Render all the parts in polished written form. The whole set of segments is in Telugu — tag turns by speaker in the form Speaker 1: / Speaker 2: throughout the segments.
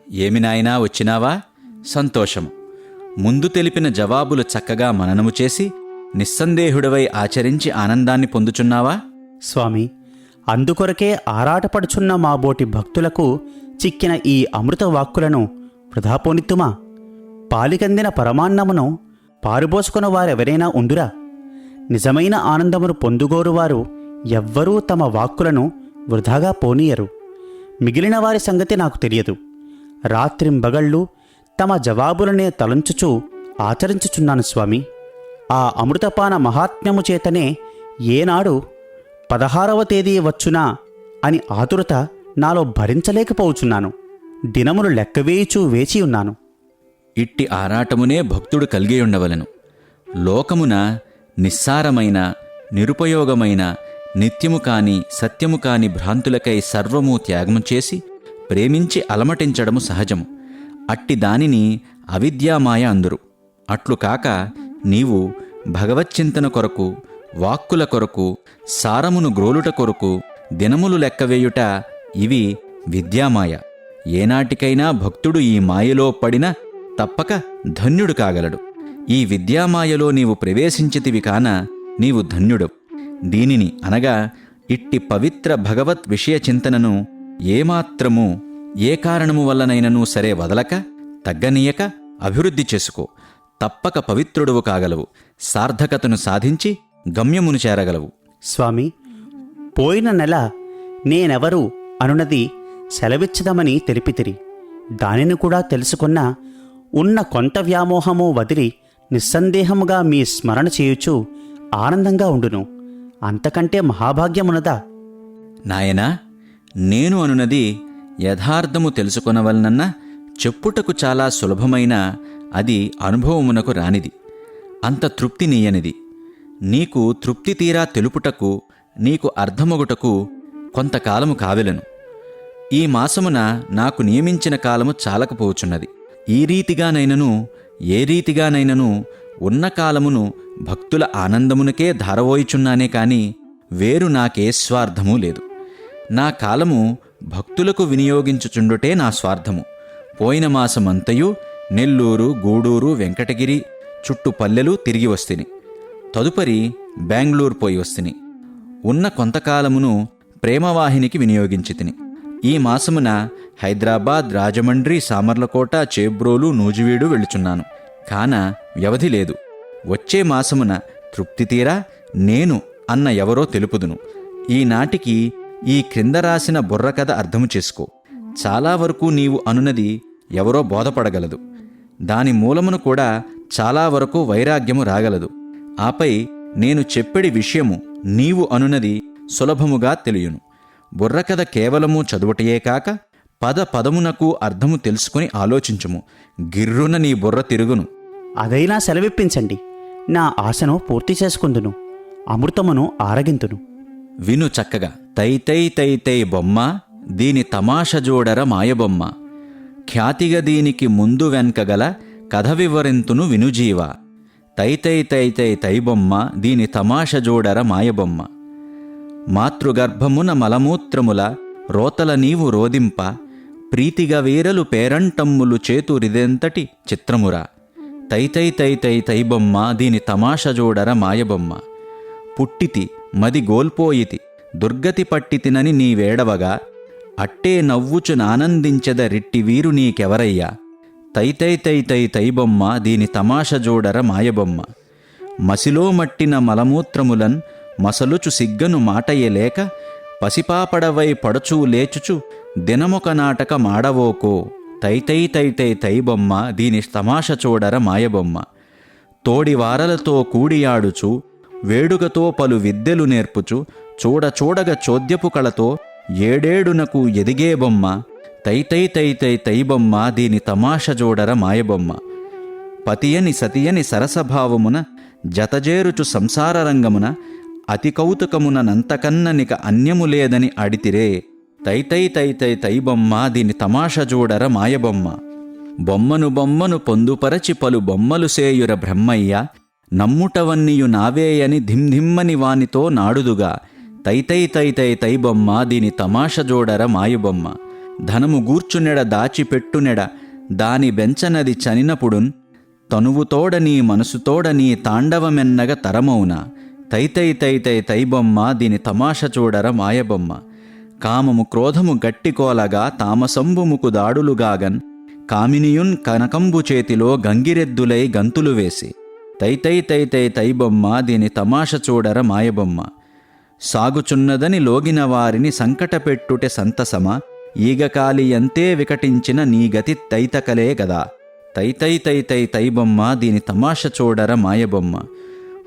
Speaker 1: ఏమి నాయనా వచ్చినావా? సంతోషము. ముందు తెలిపిన జవాబులు చక్కగా మననము చేసి నిస్సందేహుడవై ఆచరించి ఆనందాన్ని పొందుచున్నావా?
Speaker 2: స్వామి, అందుకొరకే ఆరాటపడుచున్న మా బోటి భక్తులకు చిక్కిన ఈ అమృత వాక్కులను వృధాపోనిత్తుమా? పాలికందిన పరమాన్నమును పారుబోసుకున్న వారెవరైనా ఉండురా? నిజమైన ఆనందమును పొందుగోరువారు ఎవ్వరూ తమ వాక్కులను వృధాగా పోనీయరు. మిగిలిన వారి సంగతి నాకు తెలియదు. రాత్రింబగళ్ళు తమ జవాబులనే తలంచుచూ ఆచరించుచున్నాను స్వామి. ఆ అమృతపాన మహాత్మ్యము చేతనే ఏనాడు 16వ తేదీ వచ్చునా అని ఆతురత నాలో భరించలేకపోవచున్నాను. దినములు లెక్కవేయుచూ వేచియున్నాను.
Speaker 1: ఇట్టి ఆరాటమునే భక్తుడు కలిగియుండవలెను. లోకమున నిస్సారమైన, నిరుపయోగమైన, నిత్యము కాని సత్యము కాని భ్రాంతులకై సర్వము త్యాగము చేసి ప్రేమించి అలమటించడము సహజము. అట్టి దానిని అవిద్యామాయ అందురు. అట్లు కాక నీవు భగవచ్చింతన కొరకు, వాక్కుల కొరకు, సారమును గ్రోలుట కొరకు దినములు లెక్కవేయుట, ఇవి విద్యామాయ. ఏనాటికైనా భక్తుడు ఈ మాయలో పడిన తప్పక ధన్యుడు కాగలడు. ఈ విద్యామాయలో నీవు ప్రవేశించితివి కాన నీవు ధన్యుడు. దీనిని అనగా ఇట్టి పవిత్ర భగవత్ విషయ చింతనను ఏమాత్రము ఏ కారణము వల్లనైనను సరే వదలక, తగ్గనీయక అభివృద్ధి చేసుకో. తప్పక పవిత్రుడువు కాగలవు. సార్థకతను సాధించి గమ్యమును చేరగలవు.
Speaker 2: స్వామి, పోయిన నెల నేనెవరు అనున్నది సెలవిచ్చదమని తెలిపితిరి. దానిని కూడా తెలుసుకున్న ఉన్న కొంత వ్యామోహము వదిలి నిస్సందేహముగా మీ స్మరణ చేయుచు ఆనందంగా ఉండును. అంతకంటే మహాభాగ్యమునదా?
Speaker 1: నాయనా, నేను అనున్నది యథార్థము తెలుసుకొనవలనన్న చెప్పుటకు చాలా సులభమైన, అది అనుభవమునకు రానిది, అంత తృప్తి నీయనిది. నీకు తృప్తి తీరా తెలుపుటకు, నీకు అర్థమొగుటకు కొంతకాలము కావెలను. ఈ మాసమున నాకు నియమించిన కాలము చాలకపోవచున్నది. ఈ రీతిగానైనను ఏ రీతిగానైనను ఉన్న కాలమును భక్తుల ఆనందమునకే ధారవోయిచున్నానే కాని వేరు నాకే స్వార్థమూ లేదు. నా కాలము భక్తులకు వినియోగించుచుండుటే నా స్వార్థము. పోయిన మాసమంతయు నెల్లూరు, గూడూరు, వెంకటగిరి చుట్టు పల్లెలు తిరిగి వస్తిని. తదుపరి బెంగళూరు పోయి వస్తిని. ఉన్న కొంతకాలమును ప్రేమవాహినికి వినియోగించితిని. ఈ మాసమున హైదరాబాద్, రాజమండ్రి, సామర్లకోట, చేబ్రోలు, నూజివీడు వెళ్ళుచున్నాను. కాన వ్యవధి లేదు. వచ్చే మాసమున తృప్తి తీరా నేను అన్న ఎవరో తెలుపుదును. ఈనాటికి ఈ క్రింద రాసిన బుర్రకథ అర్థము చేసుకో. చాలా వరకు నీవు అనున్నది ఎవరో బోధపడగలదు. దాని మూలమును కూడా చాలా వరకు వైరాగ్యము రాగలదు. ఆపై నేను చెప్పెడి విషయము నీవు అనున్నది సులభముగా తెలియను. బుర్రకథ కేవలము చదువుటయే కాక పద పదమునకు అర్థము తెలుసుకుని ఆలోచించుము. గిర్రున నీ బుర్ర తిరుగును.
Speaker 2: అదైనా సెలవిప్పించండి. నా ఆశను పూర్తి చేసుకుందును. అమృతమును ఆరగింతును.
Speaker 1: విను చక్కగా. తైతై తైతై బొమ్మ, దీని తమాష జోడర మాయబొమ్మ. ఖ్యాతిగా దీనికి ముందు వెన్కగల కథ వివరింతును వినుజీవ. తైతై తైతై తైబొమ్మ, దీని తమాష జోడర మాయబొమ్మ. మాతృగర్భమున మలమూత్రముల రోతల నీవు రోదింప, ప్రీతిగా వీరలు పేరంటమ్ములు చేతురిదెంతటి చిత్రమురా. తైతై తైతై తైబొమ్మ, దీని తమాష జోడర మాయబొమ్మ. పుట్టితి మది గోల్పోయితి, దుర్గతి పట్టితినని నీవేడవగా, అట్టే నవ్వుచు నానందించెద రిట్టి వీరు నీకెవరయ్యా. తైతై తైతై తైబొమ్మ, దీని తమాష జోడర మాయబొమ్మ. మసిలో మట్టిన మలమూత్రములన్ మసలుచు సిగ్గను మాటయ్యలేక, పసిపాపడవై పడచూ లేచుచు దినమొక నాటక మాడవోకో. తైతై తైతై తైబొమ్మ, దీని తమాష చూడర మాయబొమ్మ. తోడివారలతో కూడియాడుచు వేడుకతో పలు విద్యలు నేర్పుచు, చూడచూడగ చోద్యపు కళతో ఏడేడునకు ఎదిగే బొమ్మ. తైతై తైతై తైబొమ్మ, దీని తమాష జోడర మాయబొమ్మ. పతియని సతియని సరసభావమున జతజేరుచు సంసార రంగమున, అతి కౌతుకమున నంతకన్ననిక అన్యము లేదని అడితిరే. తైతై తైతై తైబొమ్మ, దీని తమాష జోడర మాయబొమ్మ. బొమ్మను బొమ్మను పొందుపరచి పలు బొమ్మలు సేయుర బ్రహ్మయ్య, నమ్ముటవన్నీయు నావేయని ధిమ్ధిమ్మని వానితో నాడుదుగా. తైతై తైతై తైబొమ్మ, దీని తమాష జోడర మాయబొమ్మ. ధనము గూర్చునెడ దాచిపెట్టునెడ దాని బెంచనది చనినపుడున్ తనువుతోడ నీ మనసుతోడ నీ తాండవమెన్నగ తరమౌనా తైతై తైతై తైబొమ్మ దీని తమాష చూడర మాయబొమ్మ కామము క్రోధము గట్టికోలగా తామసంబుముకు దాడులుగాగన్ కామినియున్ కనకంబు చేతిలో గంగిరెద్దులై గంతులు వేసి తైతై తైతై తైబొమ్మ దీని తమాష చూడర మాయబొమ్మ సాగుచున్నదని లోగిన వారిని సంకటపెట్టుటె సంతసమ ఈగకాలి ఎంతే వికటించిన నీ గతి తైతకలే గదా తైతై తైతై తైబొమ్మ దీని తమాష చూడర మాయబొమ్మ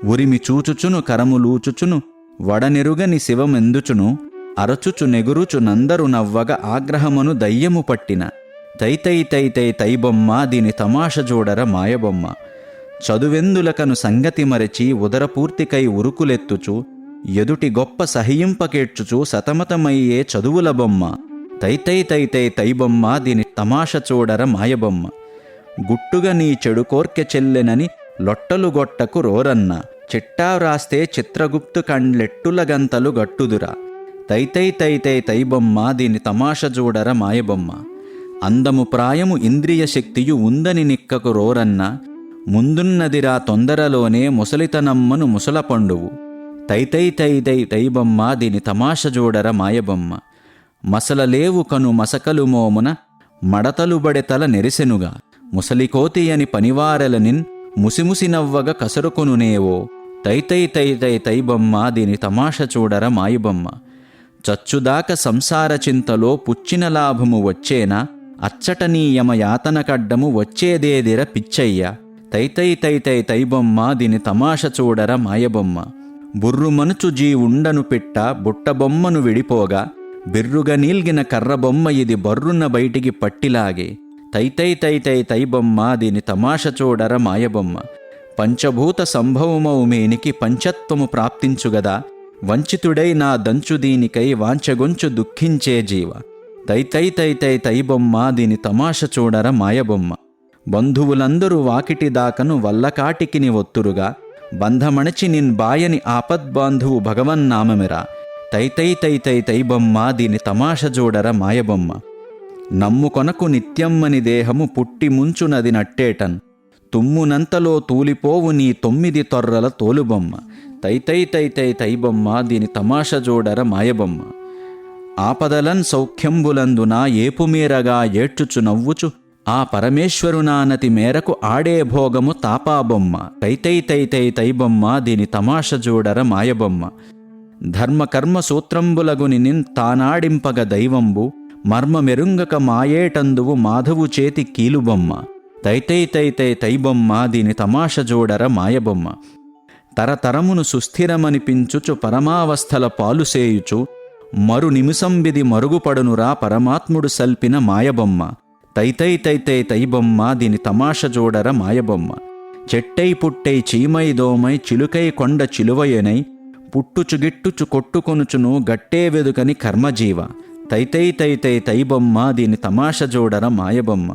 Speaker 1: ఉరిమి చూచుచును కరములూచుచును వడనెరుగని శివమెందుచును అరచుచు నెగురుచు నందరు నవ్వగ ఆగ్రహమును దయ్యము పట్టిన తైతై తైతై తైబొమ్మ దీని తమాష చూడర మాయబొమ్మ చదువెందులకను సంగతి మరచి ఉదరపూర్తికై ఉరుకులెత్తుచు ఎదుటి గొప్ప సహింపకేడ్చుచు సతమతమయ్యే చదువుల బొమ్మ తైతై తైతై తైబొమ్మ దీని తమాష చూడర మాయబొమ్మ గుట్టుగా నీ చెడు కోర్కె చెల్లెనని లొట్టలు గొట్టకు రోరన్న చిట్టా వ్రాస్తే చిత్రగుప్తు కండ్లెట్టుల గంతలు గట్టుదురా తైతై తైతై తైబొమ్మ దీని తమాష చూడర మాయబొమ్మ అందము ప్రాయము ఇంద్రియ శక్తియు ఉందని నిక్కకు రోరన్న ముందున్నదిరా తొందరలోనే ముసలితనమ్మను ముసల పండువు తైతై తైతై తైబొమ్మ దీని తమాష చూడర మాయబొమ్మ మసలలేవు కను మసకలు మోమున మడతలుబడెతల నెరిసెనుగా ముసలికోతి అని పనివారలనిన్ ముసిముసి నవ్వగ కసరుకొనునేవో తైతై తైతై తైబొమ్మ దీని తమాష చూడర మాయబొమ్మ చచ్చుదాక సంసార చింతలో పుచ్చిన లాభము వచ్చేనా అచ్చట నీ యమయాతన కడ్డము వచ్చేదేదిర పిచ్చయ్య తైతై తైతై తైబొమ్మ దీని తమాష చూడర మాయబొమ్మ బుర్రుమనుచు ఉండను పిట్ట బుట్టబొమ్మను విడిపోగా బిర్రుగా నీల్గిన కర్రబొమ్మ ఇది బర్రున్న బయటికి పట్టిలాగే తైతై తైతై తైబొమ్మ దీని తమాష చూడర మాయబొమ్మ పంచభూత సంభవమౌ మేనికి పంచత్వము ప్రాప్తించుగదా వంచితుడై నా దంచు దీనికై వాంచగొంచు దుఃఖించే జీవ తైతై తైతై తైబొమ్మ దీని తమాష చూడర మాయబొమ్మ బంధువులందరూ వాకిటి దాకను వల్లకాటికిని ఒత్తురుగా బంధమణచి నిన్ బాయని ఆపద్బాంధువు భగవన్నామమిరా తైతై తైతై తైబొమ్మ దీని తమాష చూడర మాయబొమ్మ నమ్ముకొనకు నిత్యమ్మని దేహము పుట్టి ముంచునది నట్టేటన్ తుమ్మునంతలో తూలిపోవు నీ 9 తొర్రల తోలుబొమ్మ తైతై తైతై తైబొమ్మ దీని తమాష చూడర మాయబొమ్మ ఆపదలన్ సౌఖ్యంబులందున ఏపుమీరగా ఏడ్చుచు నవ్వుచు ఆ పరమేశ్వరునానతి మేరకు ఆడే భోగము తాపాబొమ్మ తైతై తైతై తైబొమ్మ దీని తమాష చూడర మాయబొమ్మ ధర్మకర్మ సూత్రంబులగుని నిన్ తానాడింపగ దైవంబు మర్మ మెరుంగక మాయేటందువు మాధవు చేతి కీలుబొమ్మ తైతై తైతై తైబొమ్మ దీని తమాష చూడర మాయబొమ్మ తరతరమును సుస్థిరమనిపించుచు పరమావస్థల పాలుసేయుచు మరు నిమిషంబిది మరుగుపడునురా పరమాత్ముడు సల్పిన మాయబొమ్మ తైతై తైతై తైబొమ్మ దీని తమాష చూడర మాయబొమ్మ చెట్టై పుట్టై చీమై దోమై చిలుకై కొండ చిలువయనై పుట్టుచుగిట్టుచు కొట్టుకొనుచును గట్టే వెదుకని కర్మజీవ తైతై తైతై తైబొమ్మ దీని తమాష చూడర మాయబొమ్మ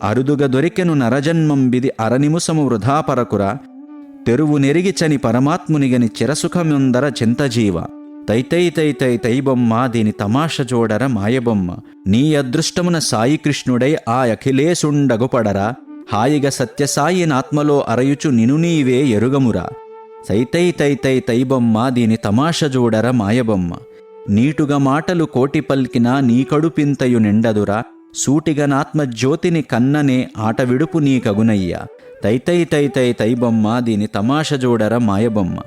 Speaker 1: అరుదుగ దొరికెను నరజన్మంబిది అరనిముసము వృధాపరకురా తెరువు నెరిగి చని పరమాత్మునిగని చిరసుఖముందర చింతజీవ తైతై తైతై తైబొమ్మ దీని తమాష చూడర మాయబొమ్మ నీ అదృష్టమున సాయి కృష్ణుడై ఆ అఖిలేశుండగుపడరా హాయిగా సత్యసాయి నాత్మలో అరయుచు నిను నీవే ఎరుగమురా తైతై తైతై తైబొమ్మ దీని తమాష చూడర మాయబొమ్మ నీటుగా మాటలు కోటి పల్కినా నీ కడుపింతయు నిండదురా సూటిగనాత్మజ్యోతిని కన్ననే ఆట విడుపు నీ కగునయ్యా తైతై తైతై తైబొమ్మ దీని తమాష చూడర మాయబొమ్మ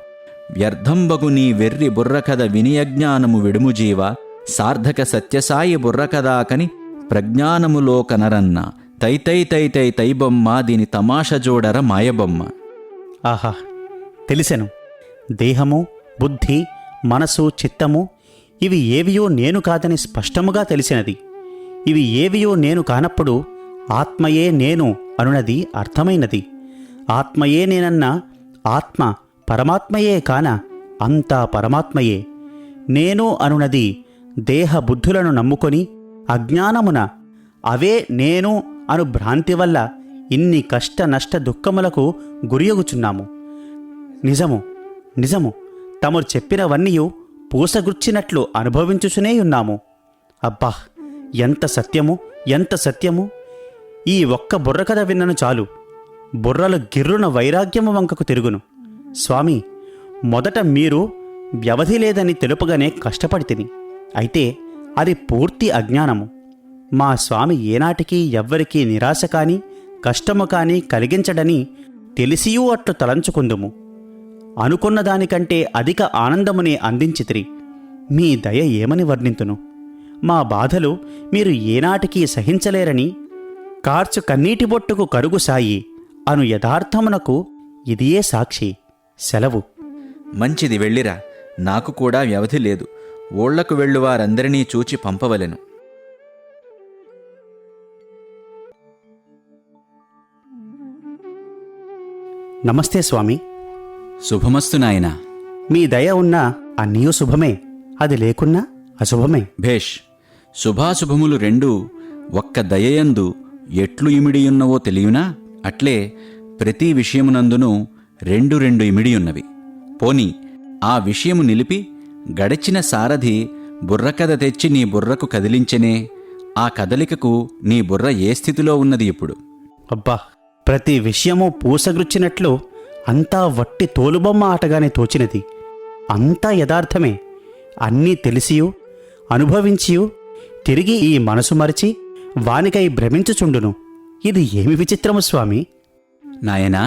Speaker 1: వ్యర్థంబగు నీ వెర్రి బుర్రకథ వినియజ్ఞానము విడుముజీవ సార్థక సత్యసాయి బుర్రకథాకని ప్రజ్ఞానములో కనరన్న తైతై తైతై తైబొమ్మ దీని తమాష చూడర మాయబొమ్మ
Speaker 2: ఆహా తెలిసెను దేహము బుద్ధి మనసు చిత్తము ఇవి ఏవియో నేను కాదని స్పష్టముగా తెలిసినది ఇవి ఏవియో నేను కానప్పుడు ఆత్మయే నేను అనునది అర్థమైనది ఆత్మయే నేనన్న ఆత్మ పరమాత్మయే కాన అంతా పరమాత్మయే నేను అనునది దేహ బుద్ధులను నమ్ముకొని అజ్ఞానమున అవే నేను అను భ్రాంతి వల్ల ఇన్ని కష్ట నష్ట దుఃఖములకు గురియగుచున్నాము నిజము నిజము తమరు చెప్పినవన్నీయు పూసగుచ్చినట్లు అనుభవించుచునేయున్నాము అబ్బా ఎంత సత్యము, ఎంత సత్యము! ఈ ఒక్క బుర్ర కథ విన్నను చాలు, బుర్రలు గిర్రున వైరాగ్యము వంకకు తిరుగును. స్వామి, మొదట మీరు వ్యవధి లేదని తెలుపగానే కష్టపడి తిని, అయితే అది పూర్తి అజ్ఞానము. మా స్వామి ఏనాటికి ఎవ్వరికీ నిరాశ కాని కష్టము కాని కలిగించడని తెలిసియూ అట్లు తలంచుకుందుము. అనుకున్న దానికంటే అధిక ఆనందమునే అందించితిరి. మీ దయ ఏమని వర్ణింతును? మా బాధలు మీరు ఏనాటికి సహించలేరని కార్చు కన్నీటి బొట్టుకు కరుగు సాయి అను యథార్థమునకు ఇదియే సాక్షి. సెలవు.
Speaker 1: మంచిది, వెళ్ళిరా. నాకు కూడా వ్యవధి లేదు. ఊళ్లకు వెళ్ళు వారందరినీ చూచి పంపవలెను.
Speaker 2: నమస్తే స్వామి.
Speaker 1: శుభమస్తు నాయనా.
Speaker 2: మీ దయ ఉన్నా అన్నీయూ శుభమే, అది లేకున్నా అశుభమే.
Speaker 1: భేష్. శుభాశుభములు రెండూ ఒక్క దయయందు ఎట్లు ఇమిడియున్నవో తెలియనా? అట్లే ప్రతి విషయమునందునూ రెండు రెండు ఇమిడియున్నవి. పోని ఆ విషయము నిలిపి గడిచిన సారథి బుర్రకథ తెచ్చి నీ బుర్రకు కదిలించెనే. ఆ కదలికకు నీ బుర్ర ఏ స్థితిలో ఉన్నది ఇప్పుడు?
Speaker 2: అబ్బా, ప్రతి విషయము పూసగృచ్చినట్లు అంతా వట్టి తోలుబొమ్మ ఆటగానే తోచినది. అంతా యథార్థమే. అన్నీ తెలిసియు అనుభవించియు తిరిగి ఈ మనసు మరిచి వానికై భ్రమించుచుండును. ఇది ఏమి విచిత్రము స్వామి!
Speaker 1: నాయనా,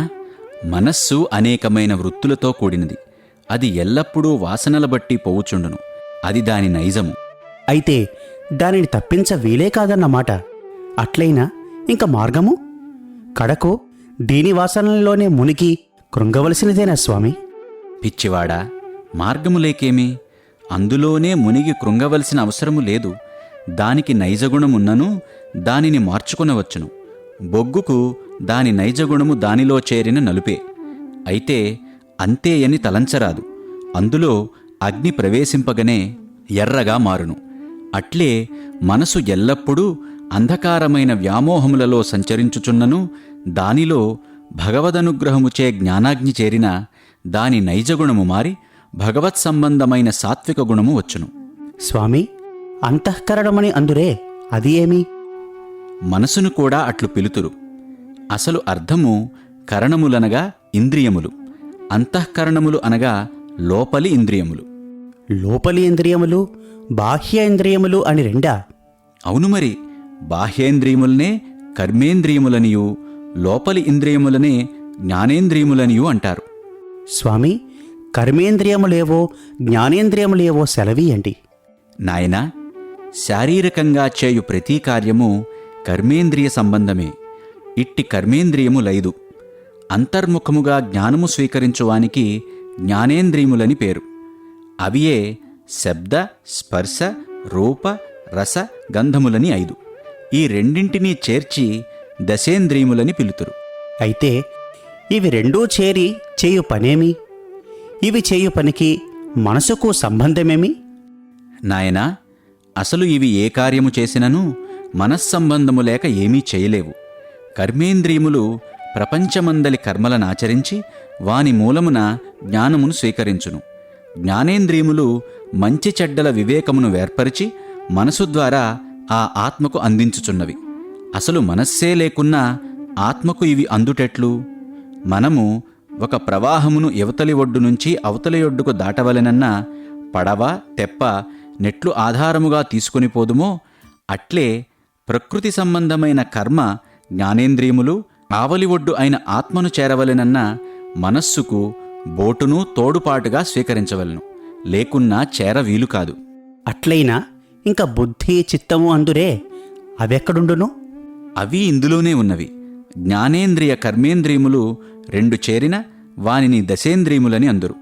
Speaker 1: మనస్సు అనేకమైన వృత్తులతో కూడినది. అది ఎల్లప్పుడూ వాసనల బట్టి పోవుచుండును. అది దాని నైజము.
Speaker 2: అయితే దానిని తప్పించ వీలే కాదన్నమాట. అట్లయినా ఇంక మార్గము? కడకు దీని వాసనల్లోనే మునిగి కృంగవలసినదేనా స్వామి?
Speaker 1: పిచ్చివాడా, మార్గము లేకేమి? అందులోనే మునిగి కృంగవలసిన అవసరము లేదు. దానికి నైజగుణమున్నను దానిని మార్చుకొనవచ్చును. బొగ్గుకు దాని నైజగుణము దానిలో చేరిన నలుపే. అయితే అంతే అని తలంచరాదు. అందులో అగ్ని ప్రవేశింపగనే ఎర్రగా మారును. అట్లే మనసు ఎల్లప్పుడూ అంధకారమైన వ్యామోహములలో సంచరించుచున్నను దానిలో భగవదనుగ్రహముచే జ్ఞానాగ్ని చేరిన దాని నైజగుణము మారి భగవత్ సంబంధమైన సాత్విక గుణము వచ్చును.
Speaker 2: స్వామి, అంతఃకరణమని అందురే, అది ఏమి?
Speaker 1: మనసును కూడా అట్లు పిలుతురు. అసలు అర్థము కరణములనగా ఇంద్రియములు, అంతఃకరణములు అనగా లోపలి ఇంద్రియములు.
Speaker 2: లోపలి ఇంద్రియములు, బాహ్య ఇంద్రియములు అని రెండా?
Speaker 1: అవును మరి. బాహ్యేంద్రియములనే కర్మేంద్రియములనియు లోపలి ఇంద్రియములనే జ్ఞానేంద్రియములనియు అంటారు.
Speaker 2: స్వామి, కర్మేంద్రియములేవో జ్ఞానేంద్రియములేవో సెలవీయండి.
Speaker 1: నాయనా, శారీరకంగా చేయు ప్రతి కార్యము కర్మేంద్రియ సంబంధమే. ఇట్టి కర్మేంద్రియములైదు. అంతర్ముఖముగా జ్ఞానము స్వీకరించువానికి జ్ఞానేంద్రియములని పేరు. అవియే శబ్ద, స్పర్శ, రూప, రస, గంధములని 5. ఈ రెండింటినీ చేర్చి దశేంద్రియములని పిలుతురు.
Speaker 2: అయితే ఇవి రెండూ చేరి చేయు పనేమి? ఇవి చేయు పనికి మనసుకు సంబంధమేమి?
Speaker 1: నాయనా, అసలు ఇవి ఏ కార్యము చేసినను మనస్సంబంధము లేక ఏమీ చేయలేవు. కర్మేంద్రియములు ప్రపంచమందలి కర్మలనాచరించి వాని మూలమున జ్ఞానమును స్వీకరించును. జ్ఞానేంద్రియములు మంచి చెడ్డల వివేకమును వేర్పరిచి మనసు ద్వారా ఆ ఆత్మకు అందించుచున్నవి. అసలు మనస్సే లేకున్నా ఆత్మకు ఇవి అందుటెట్లు? మనము ఒక ప్రవాహమును ఇవతలి ఒడ్డు నుంచి అవతలి ఒడ్డుకు దాటవలెనన్నా పడవ, తెప్ప, నెట్లు ఆధారముగా తీసుకుని పోదుమో అట్లే ప్రకృతి సంబంధమైన కర్మ జ్ఞానేంద్రియములు ఆవలి ఒడ్డు అయిన ఆత్మను చేరవలెనన్నా మనస్సుకు బోటును తోడుపాటుగా స్వీకరించవలను. లేకున్నా చేర వీలు కాదు.
Speaker 2: అట్లయినా ఇంక బుద్ధి, చిత్తము అందురే, అవెక్కడుండును?
Speaker 1: అవి ఇందులోనే ఉన్నవి. జ్ఞానేంద్రియ కర్మేంద్రియములు 2 చేరిన వానిని దశేంద్రియములని అందురు.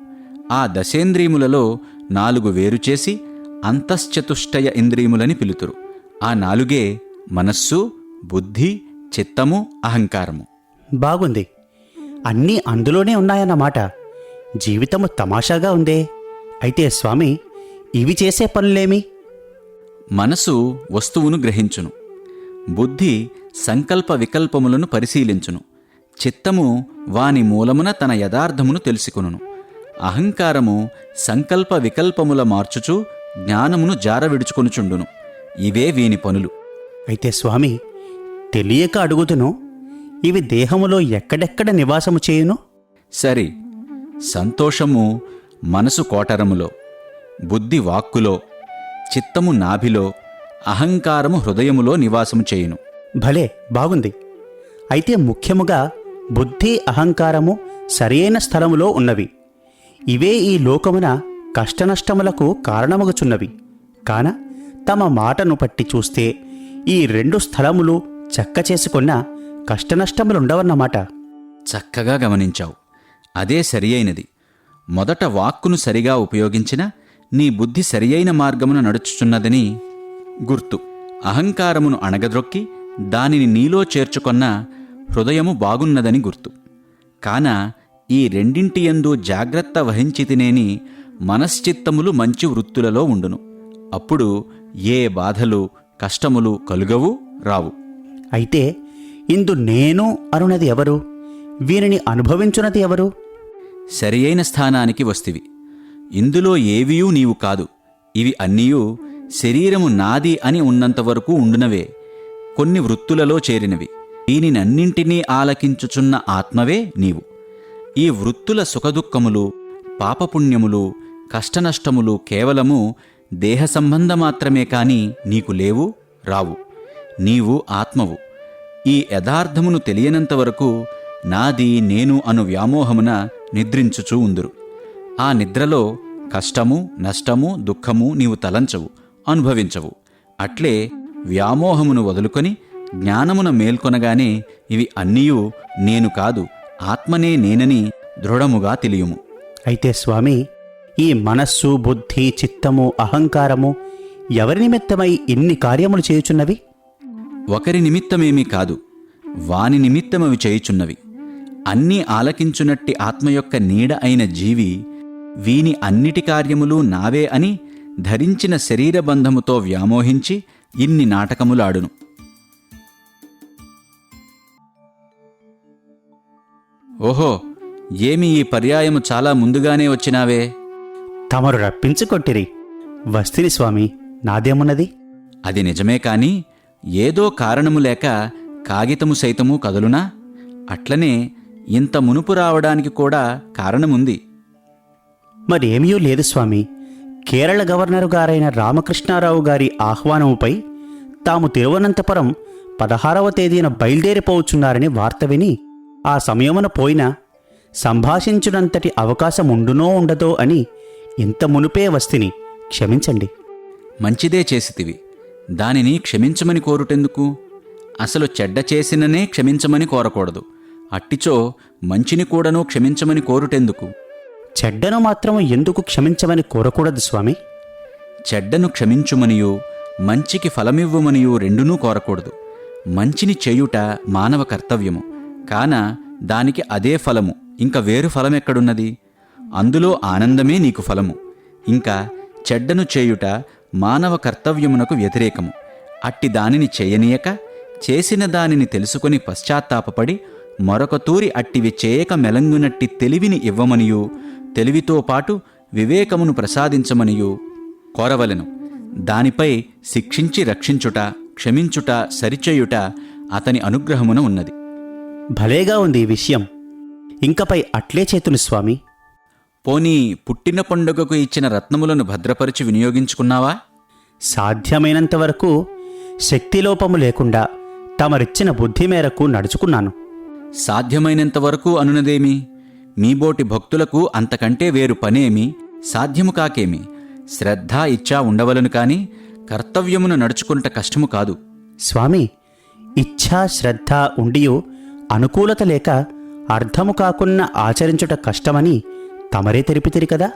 Speaker 1: ఆ దశేంద్రియములలో 4 వేరు చేసి అంతశ్చతుష్టయ ఇంద్రియములని పిలుతురు. ఆ 4 మనస్సు, బుద్ధి, చిత్తము, అహంకారము.
Speaker 2: బాగుంది. అన్నీ అందులోనే ఉన్నాయన్నమాట. జీవితము తమాషాగా ఉందే. అయితే స్వామి, ఇవి చేసే పనులేమి?
Speaker 1: మనసు వస్తువును గ్రహించును. బుద్ధి సంకల్ప వికల్పములను పరిశీలించును. చిత్తము వాని మూలమున తన యథార్థమును తెలుసుకొనును. అహంకారము సంకల్ప వికల్పముల మార్చుచు జ్ఞానమును జారవిడుచుకొనుచుండును. ఇవే వీని పనులు.
Speaker 2: అయితే స్వామి, తెలియక అడుగుతును, ఇవి దేహములో ఎక్కడెక్కడ నివాసము చేయును?
Speaker 1: సరి, సంతోషము మనసు కోటరములో, బుద్ధి వాక్కులో, చిత్తము నాభిలో, అహంకారము హృదయములో నివాసము చేయును.
Speaker 2: భలే బాగుంది. అయితే ముఖ్యముగా బుద్ధి అహంకారము సరియైన స్థలములో ఉన్నవి. ఇవే ఈ లోకమున కష్టనష్టములకు కారణమగుచున్నవి. కాన తమ మాటను పట్టి చూస్తే ఈ రెండు స్థలములు చక్క చేసుకున్న కష్టనష్టములుండవన్నమాట.
Speaker 1: చక్కగా గమనించావు. అదే సరియైనది. మొదట వాక్కును సరిగా ఉపయోగించిన నీ బుద్ధి సరియైన మార్గమున నడుచుచున్నదని గుర్తు. అహంకారమును అణగద్రొక్కి దానిని నీలో చేర్చుకొన్న హృదయము బాగున్నదని గుర్తు. కాన ఈ రెండింటియందు జాగ్రత్త వహించితినేని మనశ్చిత్తములు మంచి వృత్తులలో ఉండును. అప్పుడు ఏ బాధలు కష్టములు కలుగవు, రావు.
Speaker 2: అయితే ఇందు నేను అనునది ఎవరు? వీరిని అనుభవించున్నది ఎవరు?
Speaker 1: సరియైన స్థానానికి వస్తివి. ఇందులో ఏవియూ నీవు కాదు. ఇవి అన్నీయూ శరీరము నాది అని ఉన్నంతవరకు ఉండునవే, కొన్ని వృత్తులలో చేరినవి. దీనినన్నింటినీ ఆలకించుచున్న ఆత్మవే నీవు. ఈ వృత్తుల సుఖదుఖములు, పాపపుణ్యములు, కష్టనష్టములు కేవలము దేహ సంబంధమాత్రమే కాని నీకు లేవు, రావు. నీవు ఆత్మవు. ఈ యథార్థమును తెలియనంతవరకు నాది నేను అను వ్యామోహమున నిద్రించుచూ ఉందురు. ఆ నిద్రలో కష్టము నష్టము దుఃఖము నీవు తలంచవు, అనుభవించవు. అట్లే వ్యామోహమును వదులుకొని జ్ఞానమున మేల్కొనగానే ఇవి అన్నీయూ నేను కాదు, ఆత్మనే నేనని దృఢముగా తెలియుము.
Speaker 2: అయితే స్వామి, ఈ మనస్సు బుద్ధి చిత్తము అహంకారము ఎవరి నిమిత్తమై ఇన్ని కార్యములు చేయుచున్నవి?
Speaker 1: ఒకరి నిమిత్తమేమీ కాదు, వాని నిమిత్తమవి చేయుచున్నవి. అన్నీ ఆలకించునట్టి ఆత్మ యొక్క నీడ అయిన జీవి వీని అన్నిటి కార్యములు నావే అని ధరించిన శరీరబంధముతో వ్యామోహించి ఇన్ని నాటకములాడును. ఓహో, ఏమి ఈ పర్యాయము చాలా ముందుగానే వచ్చినావే?
Speaker 2: తమరు రప్పించుకొట్టిరి. వస్తిని స్వామి, నాదేమున్నది?
Speaker 1: అది నిజమే కాని ఏదో కారణము లేక కాగితము సైతము కదలునా? అట్లనే ఇంత మునుపు రావడానికి కూడా కారణముంది.
Speaker 2: మరేమీ లేదు స్వామి. కేరళ గవర్నరు గారైన రామకృష్ణారావు గారి ఆహ్వానముపై తాము తిరువనంతపురం 16వ తేదీన బయలుదేరిపోవచ్చున్నారని వార్త విని ఆ సమయమున పోయినా సంభాషించునంతటి అవకాశం ఉండునో ఉండదో అని ఇంత మునుపే వస్తిని. క్షమించండి.
Speaker 1: మంచిదే చేసితివి. దానిని క్షమించమని కోరుటెందుకు? అసలు చెడ్డ చేసిననే క్షమించమని కోరకూడదు. అట్టిచో మంచిని కూడాను క్షమించమని కోరుటెందుకు?
Speaker 2: చెడ్డను మాత్రం ఎందుకు క్షమించమని కోరకూడదు స్వామి?
Speaker 1: చెడ్డను క్షమించుమనియు మంచికి ఫలమివ్వమనియు రెండునూ కోరకూడదు. మంచిని చేయుట మానవ కర్తవ్యము. కాన దానికి అదే ఫలము, ఇంక వేరు ఫలమెక్కడున్నది? అందులో ఆనందమే నీకు ఫలము. ఇంకా చెడ్డను చేయుట మానవ కర్తవ్యమునకు వ్యతిరేకము. అట్టి దానిని చేయనీయక చేసిన దానిని తెలుసుకొని పశ్చాత్తాపపడి మరొక తూరి అట్టివి చేయక మెలంగునట్టి తెలివిని ఇవ్వమనియు తెలివితో పాటు వివేకమును ప్రసాదించమనియు కోరవలెను. దానిపై శిక్షించి రక్షించుట, క్షమించుట, సరిచేయుట అతని అనుగ్రహమున ఉన్నది.
Speaker 2: భలేగా ఉంది ఈ విషయం. ఇంకపై అట్లే చేతులు స్వామి.
Speaker 1: పోనీ పుట్టిన పండుగకు ఇచ్చిన రత్నములను భద్రపరిచి వినియోగించుకున్నావా?
Speaker 2: సాధ్యమైనంతవరకు శక్తిలోపము లేకుండా తమరిచ్చిన బుద్ధి మేరకు నడుచుకున్నాను.
Speaker 1: సాధ్యమైనంతవరకు అనునదేమి? మీబోటి భక్తులకు అంతకంటే వేరు పనేమి సాధ్యము కాకేమి? శ్రద్ధ ఇచ్చా ఉండవలను కాని కర్తవ్యమును నడుచుకుంట కష్టము కాదు.
Speaker 2: స్వామి, ఇచ్ఛా శ్రద్ధ ఉండియు అనుకూలత లేక అర్థము కాకున్న ఆచరించుట కష్టమని తమరే తెలిపితిరి కదా.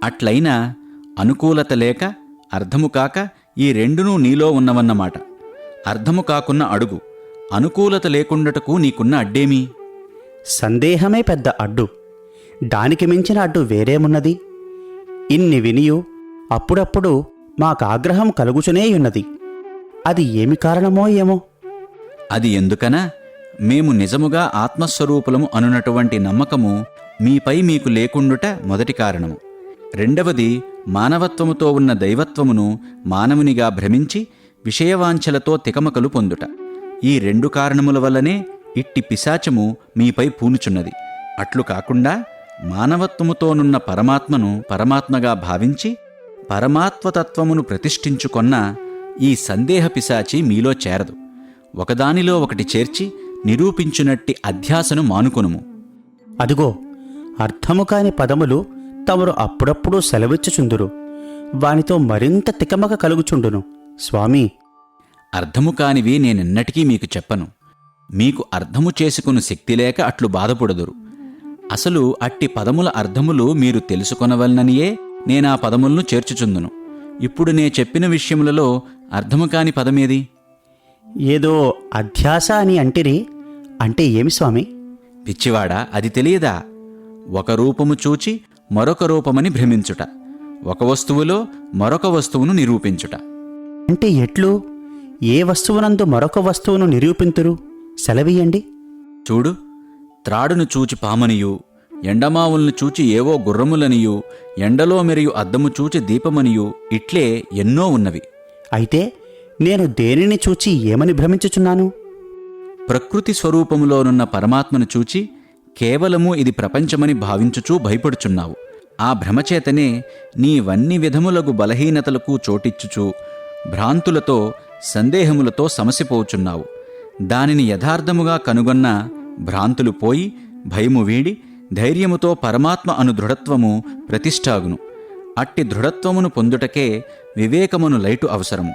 Speaker 1: అట్లయినా అనుకూలత లేక అర్థము కాక ఈ రెండునూ నీలో ఉన్నవన్నమాట. అర్థము కాకున్న అడుగు, అనుకూలత లేకుండటకు నీకున్న అడ్డేమి?
Speaker 2: సందేహమే పెద్ద అడ్డు. దానికి మించిన అడ్డు వేరేమున్నది? ఇన్ని వినియు అప్పుడప్పుడు మాకాగ్రహం కలుగుచునేయున్నది. అది ఏమి కారణమో ఏమో.
Speaker 1: అది ఎందుకనా? మేము నిజముగా ఆత్మస్వరూపులము అనునటువంటి నమ్మకము మీపై మీకు లేకుండుట మొదటి కారణము. రెండవది మానవత్వముతో ఉన్న దైవత్వమును మానవునిగా భ్రమించి విషయవాంఛలతో తికమకలు పొందుట. ఈ 2 కారణముల వల్లనే ఇట్టి పిశాచము మీపై పూనుచున్నది. అట్లు కాకుండా మానవత్వముతోనున్న పరమాత్మను పరమాత్మగా భావించి పరమాత్మతత్వమును ప్రతిష్ఠించుకొన్న ఈ సందేహ పిశాచి మీలో చేరదు. ఒకదానిలో ఒకటి చేర్చి నిరూపించునట్టి అధ్యాసను మానుకొనుము.
Speaker 2: అదుగో అర్థము కాని పదములు తమరు అప్పుడప్పుడు సెలవిచ్చుచుందురు. వానితో మరింత తికమక కలుగుచుండును. స్వామి,
Speaker 1: అర్థము కానివి నేనెన్నటికీ మీకు చెప్పను. మీకు అర్థము చేసుకుని శక్తి లేక అట్లు బాధపడుదురు. అసలు అట్టి పదముల అర్థములు మీరు తెలుసుకొనవలననియే నేనా పదములను చేర్చుచుందును. ఇప్పుడు నే చెప్పిన విషయములలో అర్థము కాని పదమేది?
Speaker 2: ఏదో అధ్యాస అని అంటిరి. అంటే ఏమి స్వామి?
Speaker 1: పిచ్చివాడా, అది తెలియదా? ఒక రూపము చూచి మరొక రూపమని భ్రమించుట, ఒక వస్తువులో మరొక వస్తువును నిరూపించుట.
Speaker 2: అంటే ఎట్లు? ఏ వస్తువునందు మరొక వస్తువును నిరూపింతురు? సెలవీయండి.
Speaker 1: చూడు, త్రాడును చూచి పామనియు, ఎండమావులను చూచి ఏవో గుర్రములనియు, ఎండలో మెరియు అద్దము చూచి దీపమనియు, ఇట్లే ఎన్నో ఉన్నవి.
Speaker 2: అయితే నేను దేనిని చూచి ఏమని భ్రమించుచున్నాను?
Speaker 1: ప్రకృతి స్వరూపములోనున్న పరమాత్మను చూచి కేవలము ఇది ప్రపంచమని భావించుచూ భయపడుచున్నావు. ఆ భ్రమచేతనే నీవన్ని విధములగు బలహీనతలకు చోటిచ్చుచూ భ్రాంతులతో సందేహములతో సమసిపోచున్నావు. దానిని యథార్థముగా కనుగొన్న భ్రాంతులు పోయి భయము వీడి ధైర్యముతో పరమాత్మ అను దృఢత్వము ప్రతిష్ఠాగును. అట్టి దృఢత్వమును పొందుటకే వివేకమును లైటు అవసరము.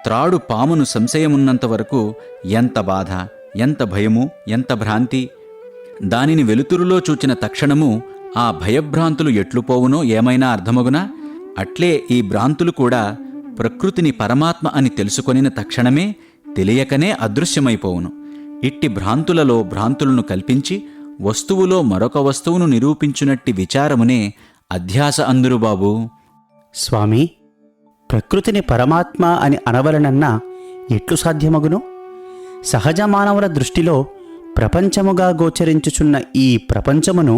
Speaker 1: త్రాడు పామును సంశయమున్నంతవరకు ఎంత బాధ, ఎంత భయము, ఎంత భ్రాంతి! దానిని వెలుతురులో చూచిన తక్షణము ఆ భయభ్రాంతులు ఎట్లుపోవునో ఏమైనా అర్థమగునా? అట్లే ఈ భ్రాంతులు కూడా ప్రకృతిని పరమాత్మ అని తెలుసుకొనిన తక్షణమే తెలియకనే అదృశ్యమైపోవును. ఇట్టి భ్రాంతులలో భ్రాంతులను కల్పించి వస్తువులో మరొక వస్తువును నిరూపించునట్టి విచారమునే అధ్యాస అందురు బాబూ.
Speaker 2: స్వామి, ప్రకృతిని పరమాత్మ అని అనవలనన్నా ఎట్లు సాధ్యమగును? సహజ మానవుల దృష్టిలో ప్రపంచముగా గోచరించుచున్న ఈ ప్రపంచమును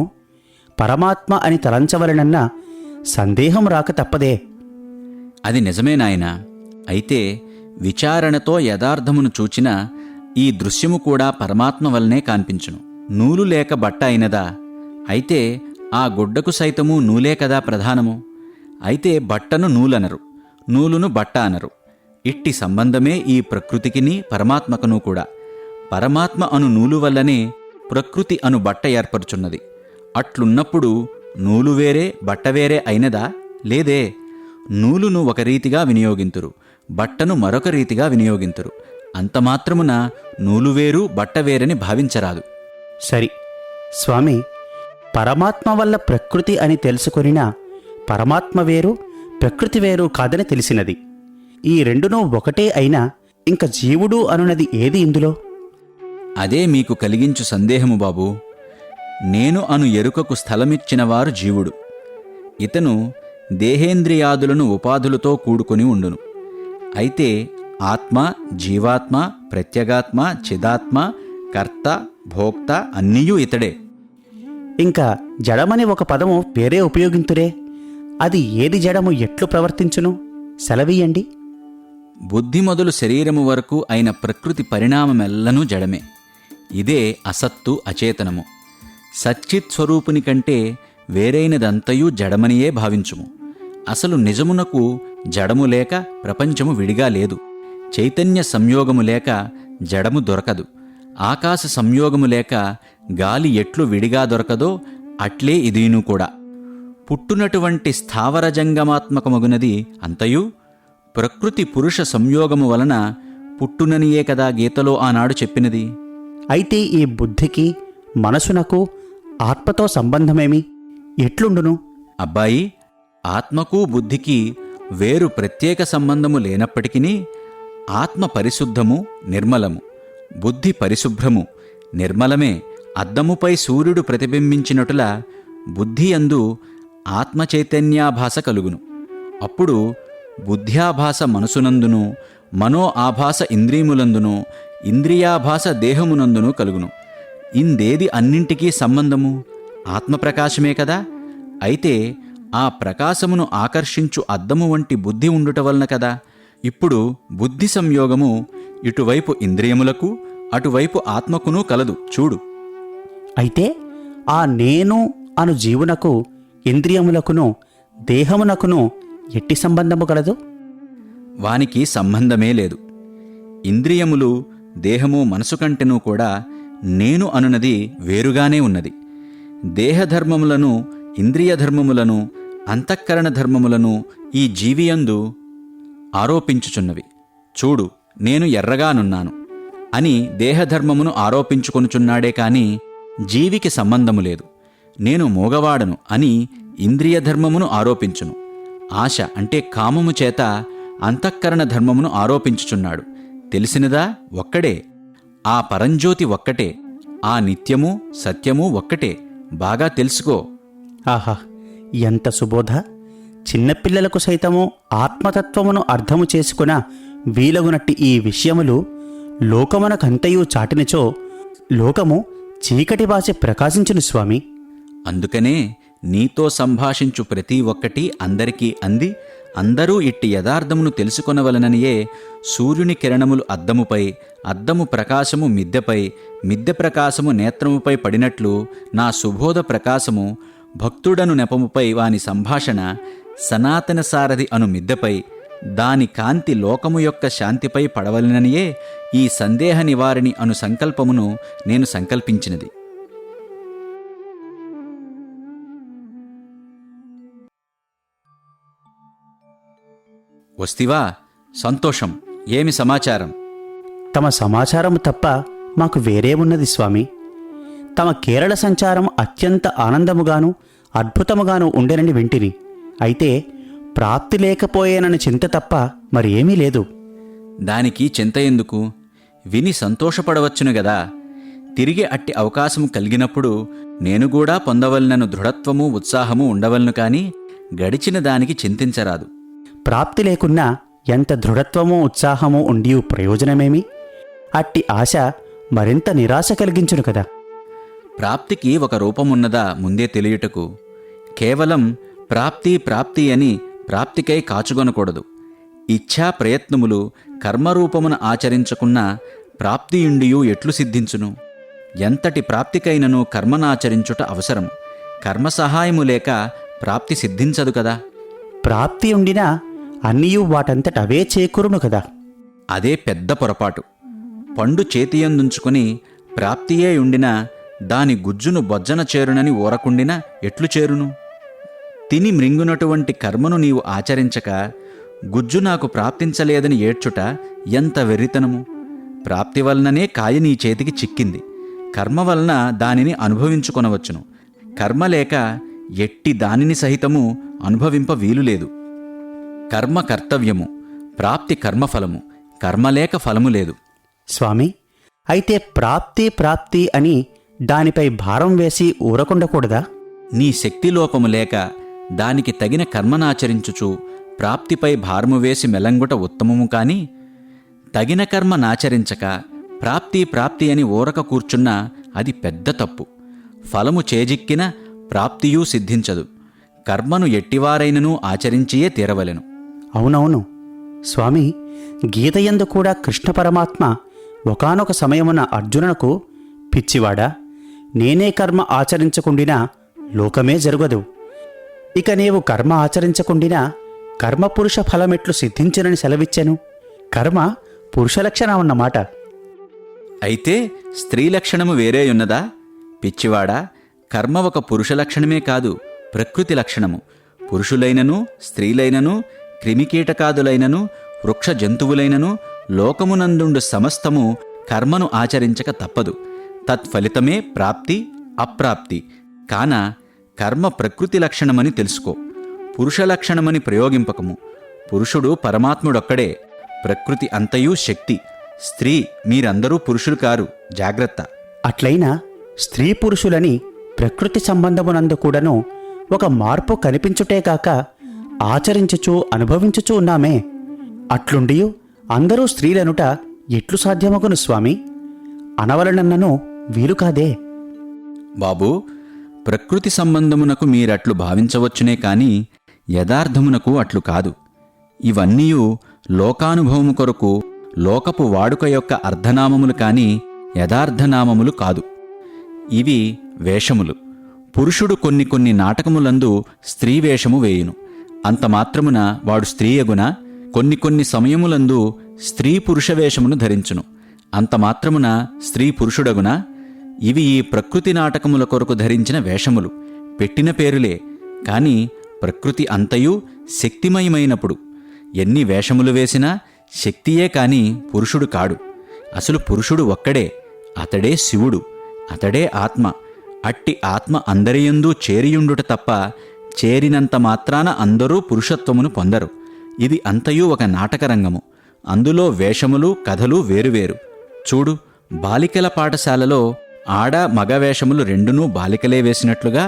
Speaker 2: పరమాత్మ అని తలంచవలనన్నా సందేహం రాక తప్పదే.
Speaker 1: అది నిజమే నాయనా. అయితే విచారణతో యథార్థమును చూచిన ఈ దృశ్యము కూడా పరమాత్మ వల్లనే కాన్పించును. నూలు లేక బట్ట అయినదా? అయితే ఆ గుడ్డకు సైతము నూలే కదా ప్రధానము. అయితే బట్టను నూలనరు, నూలును బట్ట అనరు. ఇట్టి సంబంధమే ఈ ప్రకృతికిని పరమాత్మకును కూడా. పరమాత్మ అను నూలు వల్లనే ప్రకృతి అను బట్ట ఏర్పరుచున్నది. అట్లున్నప్పుడు నూలు వేరే బట్ట వేరే అయినదా? లేదే. నూలును ఒక రీతిగా వినియోగింతురు, బట్టను మరొక రీతిగా వినియోగింతురు. అంతమాత్రమున నూలు వేరు బట్ట వేరని భావించరాదు.
Speaker 2: సరి స్వామి, పరమాత్మ వల్ల ప్రకృతి అని తెలుసుకొనినా పరమాత్మ వేరు ప్రకృతి వేరు కాదని తెలిసినది. ఈ రెండునూ ఒకటే అయినా ఇంక జీవుడు అనున్నది ఏది ఇందులో?
Speaker 1: అదే మీకు కలిగించు సందేహము బాబూ. నేను అను ఎరుకకు స్థలమిచ్చినవారు జీవుడు. ఇతను దేహేంద్రియాదులను ఉపాధులతో కూడుకొని ఉండును. అయితే ఆత్మ, జీవాత్మ, ప్రత్యేగాత్మ, చిదాత్మ, కర్త, భోక్త అన్నీయూ ఇతడే.
Speaker 2: ఇంకా జడమని ఒక పదము వేరే ఉపయోగింతురే. అది ఏది జడము ఎట్లు ప్రవర్తించును? సెలవీయండి.
Speaker 1: బుద్ధి మొదలు శరీరము వరకు అయిన ప్రకృతి పరిణామమెల్లను జడమే. ఇదే అసత్తు, అచేతనము. సచ్చిత్ స్వరూపుని కంటే వేరైనదంతయూ జడమనియే భావించుము. అసలు నిజమునకు జడము లేక ప్రపంచము విడిగా లేదు. చైతన్య సంయోగము లేక జడము దొరకదు. ఆకాశ సంయోగము లేక గాలి ఎట్లు విడిగా దొరకదో అట్లే ఇదీను కూడా. పుట్టునటువంటి స్థావరజంగమాత్మకమగునది అంతయు ప్రకృతి పురుష సంయోగము వలన పుట్టుననియే కదా గీతలో ఆనాడు చెప్పినది.
Speaker 2: అయితే ఈ బుద్ధికి మనసునకు ఆత్మతో సంబంధమేమి? ఎట్లుండును?
Speaker 1: అబ్బాయి, ఆత్మకు బుద్ధికి వేరు ప్రత్యేక సంబంధము లేనప్పటికీ ఆత్మ పరిశుద్ధము, నిర్మలము. బుద్ధి పరిశుభ్రము, నిర్మలమే. అద్దముపై సూర్యుడు ప్రతిబింబించినట్టులా బుద్ధి యందు ఆత్మచైతన్యాభాస కలుగును. అప్పుడు బుద్ధ్యాభాస మనసునందును, మనో ఆభాస ఇంద్రియములందును, ఇంద్రియాభాస దేహమునందును కలుగును. ఇందేది అన్నింటికీ సంబంధము? ఆత్మప్రకాశమే కదా. అయితే ఆ ప్రకాశమును ఆకర్షించు అద్దము వంటి బుద్ధి ఉండుట వలన కదా. ఇప్పుడు బుద్ధి సంయోగము ఇటువైపు ఇంద్రియములకు అటువైపు ఆత్మకునూ కలదు చూడు.
Speaker 2: అయితే ఆ నేను అను జీవునకు ఇంద్రియములకును దేహమునకును ఎట్టి సంబంధము కలదు?
Speaker 1: వానికి సంబంధమే లేదు. ఇంద్రియములు దేహము మనసు కంటెనూ కూడా నేను అనునది వేరుగానే ఉన్నది. దేహధర్మములను ఇంద్రియధర్మములను అంతఃకరణ ధర్మములను ఈ జీవియందు ఆరోపించుచున్నవి. చూడు, నేను ఎర్రగానున్నాను అని దేహధర్మమును ఆరోపించుకొనుచున్నాడే కాని జీవికి సంబంధము లేదు. నేను మూగవాడను అని ఇంద్రియధర్మమును ఆరోపించును. ఆశ అంటే కామము చేత అంతఃకరణ ధర్మమును ఆరోపించుచున్నాడు. తెలిసినదా? ఒక్కడే. ఆ పరంజ్యోతి ఒక్కటే. ఆ నిత్యము సత్యము ఒక్కటే. బాగా తెలుసుకో.
Speaker 2: ఆహా, ఎంత సుబోధ! చిన్నపిల్లలకు సైతము ఆత్మతత్వమును అర్థము చేసుకున వీలగునట్టి ఈ విషయములు లోకమునకంతయు చాటినచో లోకము చీకటి బాసి ప్రకాశించును స్వామి.
Speaker 1: అందుకనే నీతో సంభాషించు ప్రతి ఒక్కటి అందరికీ అంది అందరూ ఇట్టి యథార్థమును తెలుసుకొనవలననియే సూర్యుని కిరణములు అద్దముపై, అద్దము ప్రకాశము మిద్దెపై, మిద్దె ప్రకాశము నేత్రముపై పడినట్లు నా సుబోధ ప్రకాశము భక్తుడను నెపముపై వాని సంభాషణ సనాతన సారథి అను మిద్దెపై, దాని కాంతి లోకము యొక్క శాంతిపై పడవలననియే ఈ సందేహ నివారిణి అను సంకల్పమును నేను సంకల్పించినది. వస్తివా? సంతోషం. ఏమి సమాచారం?
Speaker 2: తమ సమాచారము తప్ప మాకు వేరేమున్నది స్వామి. తమ కేరళ సంచారం అత్యంత ఆనందముగాను అద్భుతముగాను ఉండెనని వింటిని. అయితే ప్రాప్తి లేకపోయేనని చింత తప్ప మరి ఏమీ లేదు.
Speaker 1: దానికి చింత ఎందుకు? విని సంతోషపడవచ్చును గదా. తిరిగి అట్టి అవకాశము కలిగినప్పుడు నేను కూడా పొందవలనను దృఢత్వము ఉత్సాహము ఉండవలను కాని గడిచిన దానికి చింతించరాదు.
Speaker 2: ప్రాప్తి లేకున్నా ఎంత దృఢత్వము ఉత్సాహము ఉండి ప్రయోజనమేమి? అట్టి ఆశ మరింత నిరాశ కలిగించును కదా.
Speaker 1: ప్రాప్తికి ఒక రూపమున్నదా ముందే తెలియుటకు? కేవలం ప్రాప్తి ప్రాప్తి అని ప్రాప్తికై కాచుకొనకూడదు. ఇచ్ఛా ప్రయత్నములు కర్మరూపమున ఆచరించకున్నా ప్రాప్తియుండియు ఎట్లు సిద్ధించును? ఎంతటి ప్రాప్తికైనను కర్మనాచరించుట అవసరం. కర్మ సహాయము లేక ప్రాప్తి సిద్ధించదు కదా.
Speaker 2: ప్రాప్తి ఉండినా అన్నీయూ వాటంతట అవే చేకూరును కదా.
Speaker 1: అదే పెద్ద పొరపాటు. పండు చేతియందుంచుకుని ప్రాప్తియే ఉండినా దాని గుజ్జును బొజ్జన చేరునని ఊరకుండినా ఎట్లు చేరును? తిని మృంగునటువంటి కర్మను నీవు ఆచరించక గుజ్జు నాకు ప్రాప్తించలేదని ఏడ్చుట ఎంత వెర్రితనము! ప్రాప్తి వలననే కాయ నీ చేతికి చిక్కింది. కర్మ వలన దానిని అనుభవించుకొనవచ్చును. కర్మ లేక ఎట్టి దానిని సహితము అనుభవింప వీలులేదు. కర్మ కర్తవ్యము, ప్రాప్తి కర్మఫలము. కర్మలేక ఫలము లేదు.
Speaker 2: స్వామి, అయితే ప్రాప్తి ప్రాప్తి అని దానిపై భారం వేసి ఊరకుండకూడదా?
Speaker 1: నీ శక్తిలోపము లేక దానికి తగిన కర్మనాచరించుచు ప్రాప్తిపై భారము వేసి మెలంగుట ఉత్తమము కాని తగిన కర్మ నాచరించక ప్రాప్తి ప్రాప్తి అని ఊరక కూర్చున్నా అది పెద్ద తప్పు. ఫలము చేజిక్కిన ప్రాప్తియూ సిద్ధించదు. కర్మను ఎట్టివారైనను ఆచరించియే తీరవలెను.
Speaker 2: అవునవును స్వామి, గీతయందు కూడా కృష్ణ పరమాత్మ ఒకానొక సమయమున అర్జునునకు, పిచ్చివాడా, నేనే కర్మ ఆచరించకుండినా లోకమే జరుగదు. ఇక నీవు కర్మ ఆచరించకుండినా కర్మపురుష ఫలమెట్లు సిద్ధించునని సెలవిచ్చెను. కర్మ పురుష లక్షణమన్నమాట.
Speaker 1: అయితే స్త్రీ లక్షణము వేరేయున్నదా? పిచ్చివాడా, కర్మ ఒక పురుష లక్షణమే కాదు, ప్రకృతి లక్షణము. పురుషులైనను స్త్రీలైనను క్రిమికీటకాదులైనను వృక్ష జంతువులైనను లోకమునందుండు సమస్తము కర్మను ఆచరించక తప్పదు. తత్ఫలితమే ప్రాప్తి అప్రాప్తి. కాన కర్మ ప్రకృతి లక్షణమని తెలుసుకో. పురుష లక్షణమని ప్రయోగింపకము. పురుషుడు పరమాత్ముడొక్కడే. ప్రకృతి అంతయు శక్తి. స్త్రీ మీరందరూ పురుషులు కారు, జాగ్రత్త.
Speaker 2: అట్లయినా స్త్రీ పురుషులని ప్రకృతి సంబంధమునందు కూడాను ఒక మార్పు కనిపించుటేకాక ఆచరించుచూ అనుభవించుచూ ఉన్నామే. అట్లుండియు అందరూ స్త్రీలనుట ఎట్లు సాధ్యమగును స్వామి? అనవలనన్నను వీలు కాదే.
Speaker 1: బాబూ, ప్రకృతి సంబంధమునకు మీరట్లు భావించవచ్చునే కాని యథార్థమునకు అట్లు కాదు. ఇవన్నీయు లోకానుభవము కొరకు లోకపు వాడుక యొక్క అర్ధనామములు కాని యథార్థనామములు కాదు. ఇవి వేషములు. పురుషుడు కొన్ని కొన్ని నాటకములందు స్త్రీ వేషము వేయును. అంత మాత్రమున వాడు స్త్రీయగున. కొన్ని కొన్ని సమయములందు స్త్రీ పురుష వేషమును ధరించును. అంత మాత్రమున స్త్రీ పురుషుడగునా? ఇవి ఈ ప్రకృతి నాటకముల కొరకు ధరించిన వేషములు, పెట్టిన పేరులే. కాని ప్రకృతి అంతయు శక్తిమయమైనప్పుడు ఎన్ని వేషములు వేసినా శక్తియే కాని పురుషుడు కాడు. అసలు పురుషుడు ఒక్కడే. అతడే శివుడు. అతడే ఆత్మ. అట్టి ఆత్మ అందరియందు చేరియుండుట తప్ప చేరినంత మాత్రాన అందరూ పురుషత్వమును పొందరు. ఇది అంతయు ఒక నాటకరంగము. అందులో వేషములు కథలు వేరువేరు. చూడు, బాలికల పాఠశాలలో ఆడ మగ వేషములు రెండునూ బాలికలే వేసినట్లుగా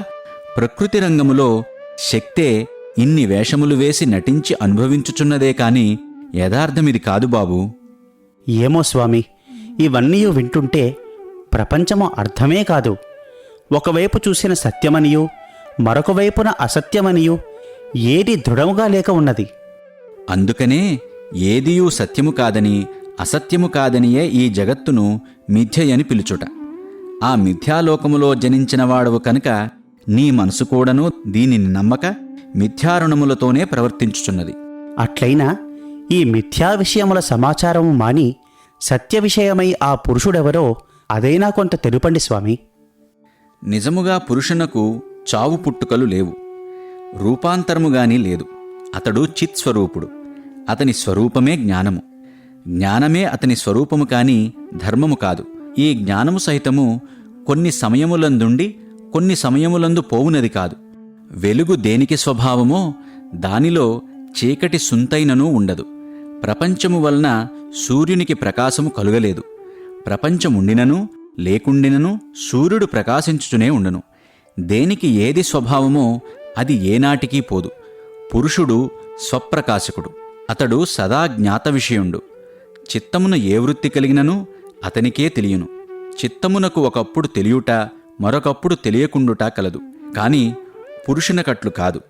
Speaker 1: ప్రకృతి రంగములో శక్తే ఇన్ని వేషములు వేసి నటించి అనుభవించుచున్నదే కాని యథార్థమిది కాదు బాబూ.
Speaker 2: ఏమో స్వామి, ఇవన్నీ వింటుంటే ప్రపంచము అర్థమే కాదు. ఒకవైపు చూసిన సత్యమనియు మరొక వైపున అసత్యమనియు ఏది దృఢముగా లేక ఉన్నది.
Speaker 1: అందుకనే ఏదియూ సత్యము కాదని అసత్యము కాదనియే ఈ జగత్తును మిథ్యయని పిలుచుట. ఆ మిథ్యాలోకములో జనించినవాడవు కనుక నీ మనసు కూడాను దీనిని నమ్మక మిథ్యారుణములతోనే ప్రవర్తించుచున్నది.
Speaker 2: అట్లయినా ఈ మిథ్యా విషయముల సమాచారము మాని సత్య విషయమై ఆ పురుషుడెవరో అదైనా కొంత తెలుపండి స్వామి.
Speaker 1: నిజముగా పురుషునకు చావు పుట్టుకలు లేవు. రూపాంతరముగాని లేదు. అతడు చిత్స్వరూపుడు. అతని స్వరూపమే జ్ఞానము. జ్ఞానమే అతని స్వరూపము కాని ధర్మము కాదు. ఈ జ్ఞానము సహితము కొన్ని సమయములందుండి కొన్ని సమయములందు పోవునది కాదు. వెలుగు దేనికి స్వభావమో దానిలో చీకటి సుంతైననూ ఉండదు. ప్రపంచము వలన సూర్యునికి ప్రకాశము కలుగలేదు. ప్రపంచముండినను లేకుండినను సూర్యుడు ప్రకాశించుచునే ఉండును. దేనికి ఏది స్వభావమో అది ఏనాటికీ పోదు. పురుషుడు స్వప్రకాశకుడు. అతడు సదా జ్ఞాత విషయుండు. చిత్తమున ఏ వృత్తి కలిగినను అతనికే తెలియను. చిత్తమునకు ఒకప్పుడు తెలియుట మరొకప్పుడు తెలియకుండుట కలదు. కాని పురుషునకట్లు కాదు.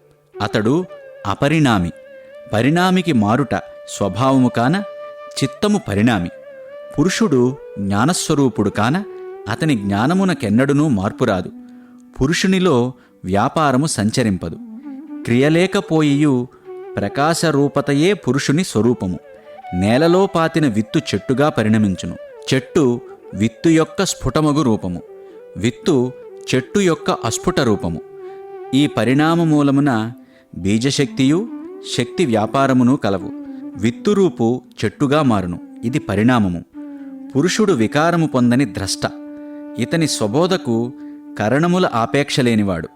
Speaker 1: అతడు అపరిణామి. పరిణామికి మారుట స్వభావము కాన చిత్తము పరిణామి. పురుషుడు జ్ఞానస్వరూపుడు కాన అతని జ్ఞానమునకెన్నడునూ మార్పురాదు. పురుషునిలో వ్యాపారము సంచరింపదు. క్రియలేకపోయియు ప్రకాశరూపతయే పురుషుని స్వరూపము. నేలలో పాతిన విత్తు చెట్టుగా పరిణమించును. చెట్టు విత్తు యొక్క స్ఫుటమగు రూపము. విత్తు చెట్టు యొక్క అస్ఫుట రూపము. ఈ పరిణామ మూలమున బీజశక్తియు శక్తి వ్యాపారమును కలవు. విత్తురూపు చెట్టుగా మారును. ఇది పరిణామము. పురుషుడు వికారము పొందని ద్రష్ట. ఇతని స్వబోధకు కరణముల ఆపేక్ష లేనివాడు.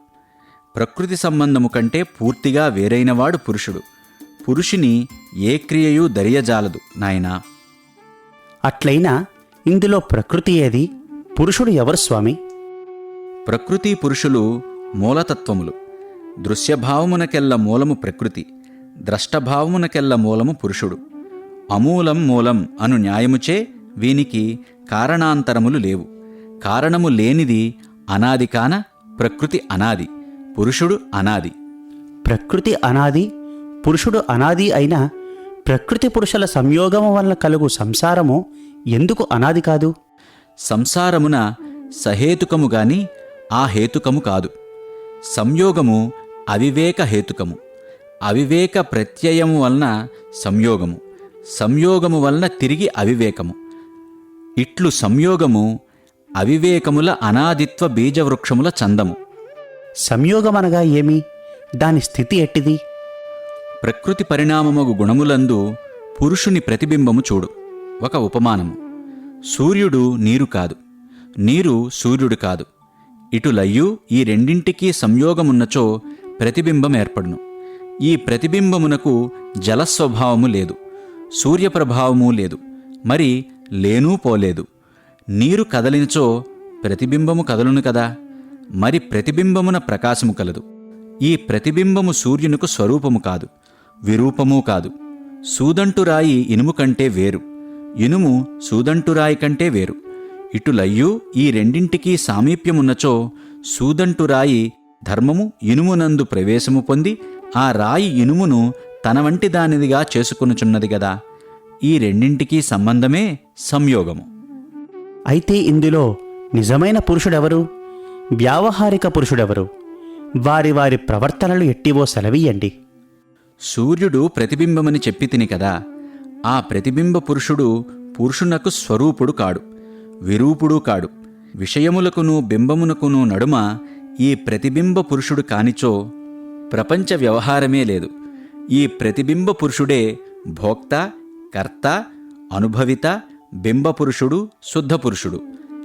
Speaker 1: ప్రకృతి సంబంధము కంటే పూర్తిగా వేరైనవాడు పురుషుడు. పురుషుని ఏ క్రియయూ దరియజాలదు నాయనా.
Speaker 2: అట్లయినా ఇందులో ప్రకృతి ఏది, పురుషుడు ఎవరు స్వామి?
Speaker 1: ప్రకృతి పురుషులు మూలతత్వములు. దృశ్యభావమునకెల్ల మూలము ప్రకృతి, ద్రష్టభావమునకెల్ల మూలము పురుషుడు. అమూలం మూలం అను న్యాయముచే వీనికి కారణాంతరములు లేవు. కారణము లేనిది అనాది కాన ప్రకృతి అనాది, పురుషుడు అనాది.
Speaker 2: ప్రకృతి అనాది, పురుషుడు అనాది అయినా ప్రకృతి పురుషుల సంయోగము వలన కలుగు సంసారము ఎందుకు అనాది కాదు?
Speaker 1: సంసారమున సహేతుకము గాని ఆ హేతుకము కాదు. సంయోగము అవివేక హేతుకము. అవివేక ప్రత్యయము వలన సంయోగము, సంయోగము వలన తిరిగి అవివేకము. ఇట్లు సంయోగము అవివేకముల అనాదిత్వ బీజవృక్షముల చందము.
Speaker 2: సంయోగమనగా ఏమి? దాని స్థితి ఎట్టిది?
Speaker 1: ప్రకృతి పరిణామమగు గుణములందు పురుషుని ప్రతిబింబము చూడు. ఒక ఉపమానము. సూర్యుడు నీరు కాదు, నీరు సూర్యుడు కాదు. ఇటులయ్యూ ఈ రెండింటికీ సంయోగమున్నచో ప్రతిబింబం ఏర్పడును. ఈ ప్రతిబింబమునకు జలస్వభావము లేదు, సూర్యప్రభావము లేదు, మరి లేనూ పోలేదు. నీరు కదలినచో ప్రతిబింబము కదలును కదా, మరి ప్రతిబింబమున ప్రకాశము కలదు. ఈ ప్రతిబింబము సూర్యునికి స్వరూపము కాదు, విరూపమూ కాదు. సూదంటురాయి ఇనుము కంటే వేరు, ఇనుము సూదంటురాయి కంటే వేరు. ఇటులయ్యూ ఈ రెండింటికీ సామీప్యమున్నచో సూదంటు రాయి ధర్మము ఇనుమునందు ప్రవేశము పొంది ఆ రాయి ఇనుమును తన వంటి దానిదిగా చేసుకొనుచున్నది గదా. ఈ రెండింటికీ సంబంధమే సంయోగము.
Speaker 2: అయితే ఇందులో నిజమైన పురుషుడెవరు, వ్యావహారిక పురుషుడెవరు? వారి వారి ప్రవర్తనలు ఎట్టివో సెలవీయండి.
Speaker 1: సూర్యుడు ప్రతిబింబమని చెప్పి తిని కదా. ఆ ప్రతిబింబ పురుషుడు పురుషునకు స్వరూపుడు కాడు, విరూపుడు కాడు. విషయములకును బింబమునకును నడుమ ఈ ప్రతిబింబ పురుషుడు కానిచో ప్రపంచ వ్యవహారమే లేదు. ఈ ప్రతిబింబ పురుషుడే భోక్త, కర్త, అనుభవిత, బింబపురుషుడు, శుద్ధపురుషుడు.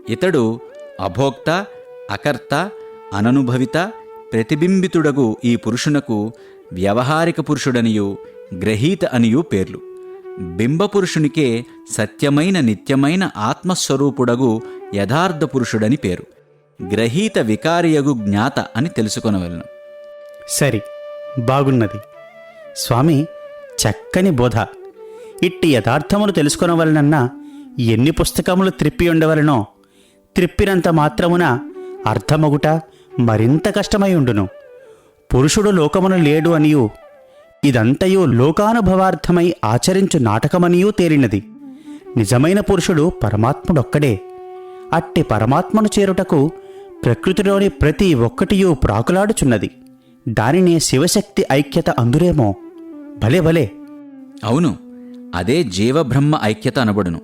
Speaker 1: ఇతడు అభోక్త, అకర్త, అననుభవిత, ప్రతిబింబితుడగు ఈ పురుషునకు వ్యవహారిక పురుషుడనియు గ్రహీత అనియు పేర్లు. బింబపురుషునికే సత్యమైన నిత్యమైన ఆత్మస్వరూపుడగు యథార్థ పురుషుడని పేరు. గ్రహీత వికారియగు జ్ఞాత అని తెలుసుకొనవలను.
Speaker 2: సరి, బాగున్నది స్వామి. చక్కని బోధ. ఇట్టి యథార్థములు తెలుసుకొనవలనన్నా ఎన్ని పుస్తకములు త్రిప్పి ఉండవలనో, త్రిప్పినంత మాత్రమున అర్థమగుట మరింత కష్టమై ఉండును. పురుషుడు లోకమును లేడు అనియు, ఇదంతయు లోకానుభవార్థమై ఆచరించు నాటకమనియూ తేలినది. నిజమైన పురుషుడు పరమాత్ముడొక్కడే. అట్టి పరమాత్మను చేరుటకు ప్రకృతిలోని ప్రతి ఒక్కటియూ ప్రాకులాడుచున్నది. దానినే శివశక్తి ఐక్యత అందురేమో. భలే భలే.
Speaker 1: అవును, అదే జీవబ్రహ్మ ఐక్యత అనబడును.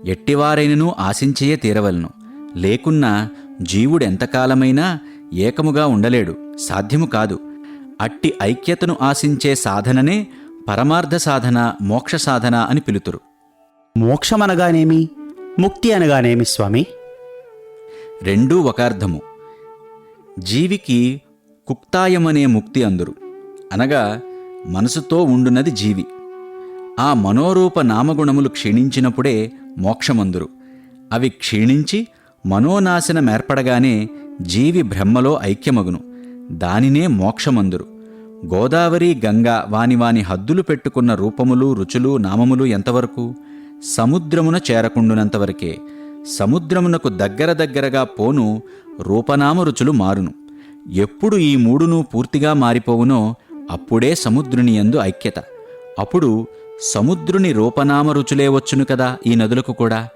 Speaker 1: ఎట్టివారైనను ఆశించయే తీరవలను. లేకున్నా జీవుడెంతకాలమైనా ఏకముగా ఉండలేడు, సాధ్యము కాదు. అట్టి ఐక్యతను ఆశించే సాధననే పరమార్థ సాధన, మోక్ష సాధన అని పిలుతురు.
Speaker 2: మోక్షమనగానేమి, ముక్తి అనగానేమి స్వామి?
Speaker 1: రెండూ ఒక అర్థము. జీవికి కుక్తాయమనే ముక్తి అందురు, అనగా మనసుతో ఉండునది జీవి. ఆ మనోరూప నామగుణములు క్షీణించినప్పుడే మోక్షమందురు. అవి క్షీణించి మనోనాశనమేర్పడగానే జీవి బ్రహ్మలో ఐక్యమగును. దానినే మోక్షమందురు. గోదావరి, గంగా వాని వాని హద్దులు పెట్టుకున్న రూపములు, రుచులు, నామములు ఎంతవరకు? సముద్రమున చేరకుండునంతవరకే. సముద్రమునకు దగ్గర దగ్గరగా పోను రూపనామ రుచులు మారును. ఎప్పుడు ఈ మూడును పూర్తిగా మారిపోవునో అప్పుడే సముద్రుని యందు ఐక్యత. అప్పుడు సముద్రుని రూపనామ రుచులే వచ్చును కదా ఈ నదులకు కూడా.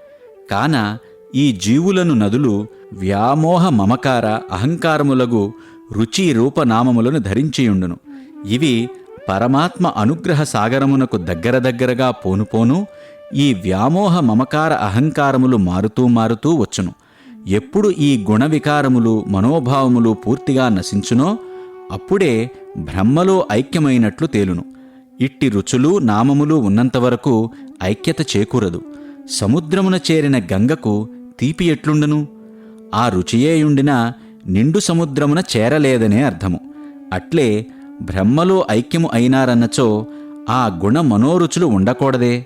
Speaker 1: కాన ఈ జీవులను నదులు వ్యామోహ మమకార అహంకారములగు రుచి రూపనామములను ధరించియుండును. ఇవి పరమాత్మ అనుగ్రహ సాగరమునకు దగ్గర దగ్గరగా పోనుపోను ఈ వ్యామోహ మమకార అహంకారములు మారుతూ మారుతూ వచ్చును. ఎప్పుడు ఈ గుణ వికారములు మనోభావములు పూర్తిగా నశించునో అప్పుడే బ్రహ్మలో ఐక్యమైనట్లు తేలును. ఇట్టి రుచులు నామములు ఉన్నంతవరకు ఐక్యత చేకూరదు. సముద్రమున చేరిన గంగకు తీపి ఎట్లుండును? ఆ రుచియేయుండినా నిండు సముద్రమున చేరలేదనే అర్థము. అట్లే బ్రహ్మలో ఐక్యము అయినారన్నచో ఆ గుణ మనోరుచులు ఉండకూడదే.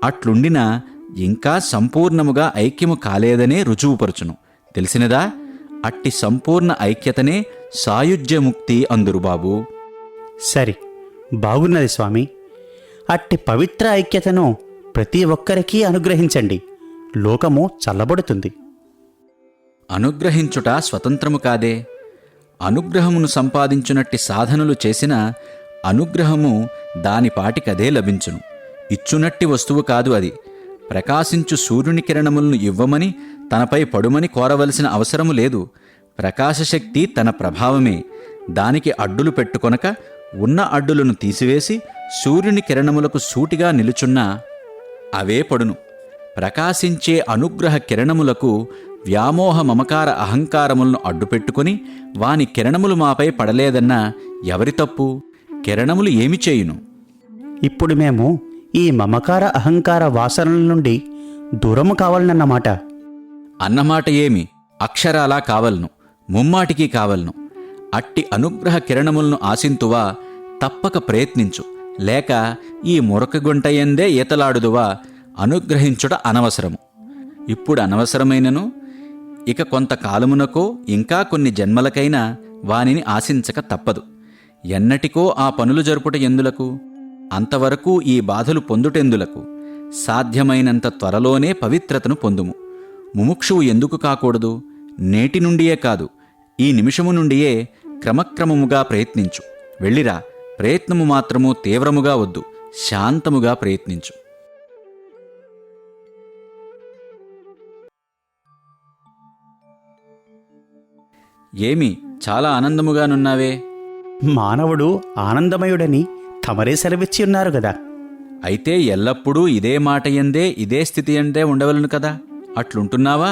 Speaker 1: అట్లుండినా ఇంకా సంపూర్ణముగా ఐక్యము కాలేదనే రుజువుపరచును. తెలిసినదా? అట్టి సంపూర్ణ ఐక్యతనే సాయుజ్యముక్తి అందురు బాబూ.
Speaker 2: సరి, బాగున్నది స్వామి. అట్టి పవిత్ర ఐక్యతను ప్రతి ఒక్కరికీ అనుగ్రహించండి. లోకము చల్లబడుతుంది.
Speaker 1: అనుగ్రహించుట స్వతంత్రము కాదే. అనుగ్రహమును సంపాదించునట్టి సాధనలు చేసిన అనుగ్రహము దానిపాటికదే లభించును. ఇచ్చునట్టి వస్తువు కాదు అది. ప్రకాశించు సూర్యుని కిరణములను ఇవ్వమని తనపై పడుమని కోరవలసిన అవసరము లేదు. ప్రకాశశక్తి తన ప్రభావమే. దానికి అడ్డులు పెట్టుకొనక ఉన్న అడ్డులను తీసివేసి సూర్యుని కిరణములకు సూటిగా నిలుచున్నా అవే పడును. ప్రకాశించే అనుగ్రహ కిరణములకు వ్యామోహ మమకార అహంకారములను అడ్డుపెట్టుకుని వాని కిరణములు మాపై పడలేదన్నా ఎవరి తప్పు? కిరణములు ఏమి చేయును?
Speaker 2: ఇప్పుడు మేము ఈ మమకార అహంకార వాసనల నుండి దూరము కావాలన్నమాట.
Speaker 1: అన్నమాట ఏమి? అక్షరాలా కావలను, ముమ్మాటికి కావలను. అట్టి అనుగ్రహ కిరణములను ఆశింతువా తప్పక ప్రయత్నించు. లేక ఈ మురకగుంటయందే ఈతలాడుదువా అనుగ్రహించుట అనవసరము. ఇప్పుడు అనవసరమైనను ఇక కొంతకాలమునకో ఇంకా కొన్ని జన్మలకైనా వానిని ఆశించక తప్పదు. ఎన్నటికో ఆ పనులు జరుపుట ఎందులకు? అంతవరకు ఈ బాధలు పొందుటెందులకు? సాధ్యమైనంత త్వరలోనే పవిత్రతను పొందుము. ముముక్షువు ఎందుకు కాకూడదు? నేటి నుండియే కాదు, ఈ నిమిషము నుండియే క్రమక్రమముగా ప్రయత్నించు. వెళ్ళిరా. ప్రయత్నము మాత్రము తీవ్రముగా వద్దు, శాంతముగా ప్రయత్నించు. ఏమి చాలా ఆనందముగానున్నావే?
Speaker 2: మానవుడు ఆనందమయుడని తమరే సెలవిచ్చి ఉన్నారు గదా.
Speaker 1: అయితే ఎల్లప్పుడూ ఇదే మాట యందే, ఇదే స్థితి యందే ఉండవలను కదా. అట్లుంటున్నావా?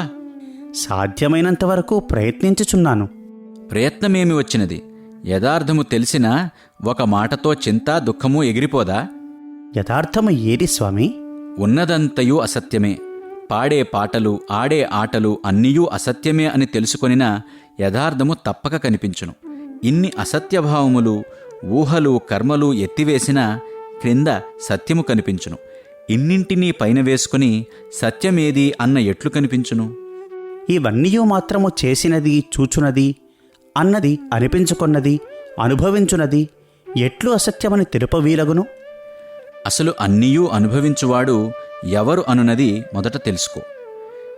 Speaker 2: సాధ్యమైనంత వరకు ప్రయత్నించుచున్నాను.
Speaker 1: ప్రయత్నమేమి వచ్చినది? యథార్థము తెలిసినా ఒక మాటతో చింత దుఃఖము ఎగిరిపోదా?
Speaker 2: యథార్థము ఏది స్వామి?
Speaker 1: ఉన్నదంతయూ అసత్యమే. పాడే పాటలు, ఆడే ఆటలు అన్నీయూ అసత్యమే అని తెలుసుకొనినా యథార్థము తప్పక కనిపించును. ఇన్ని అసత్యభావములు, ఊహలు, కర్మలు ఎత్తివేసినా క్రింద సత్యము కనిపించును. ఇన్నింటినీ పైన వేసుకుని సత్యమేది అన్న ఎట్లు కనిపించును?
Speaker 2: ఇవన్నీయూ మాత్రము చేసినది, చూచునది, అన్నది, అనిపించుకొన్నది, అనుభవించునది ఎట్లు అసత్యమని తెలుపవీలగును?
Speaker 1: అసలు అన్నీయూ అనుభవించువాడు ఎవరు అనునది మొదట తెలుసుకో.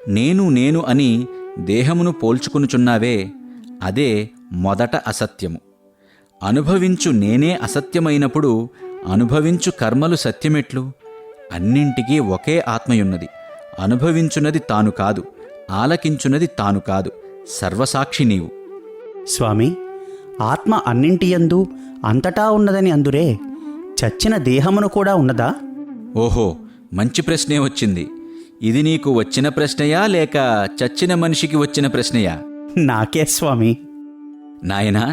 Speaker 1: నేను నేను అని దేహమును పోల్చుకునుచున్నావే, అదే మొదట అసత్యము. అనుభవించు నేనే అసత్యమైనప్పుడు అనుభవించు కర్మలు సత్యమెట్లు? అన్నింటికీ ఒకే ఆత్మయున్నది. అనుభవించున్నది తాను కాదు, ఆలకించున్నది తాను కాదు, సర్వసాక్షి నీవు.
Speaker 2: స్వామి, ఆత్మ అన్నింటియందు అంతటా ఉన్నదని అందురే చచ్చిన దేహమును కూడా ఉన్నదా?
Speaker 1: ఓహో, మంచి ప్రశ్నే వచ్చింది. ఇది నీకు వచ్చిన ప్రశ్నయా లేక చచ్చిన మనిషికి వచ్చిన ప్రశ్నయా?
Speaker 2: నాకే స్వామి.
Speaker 1: నాయనా,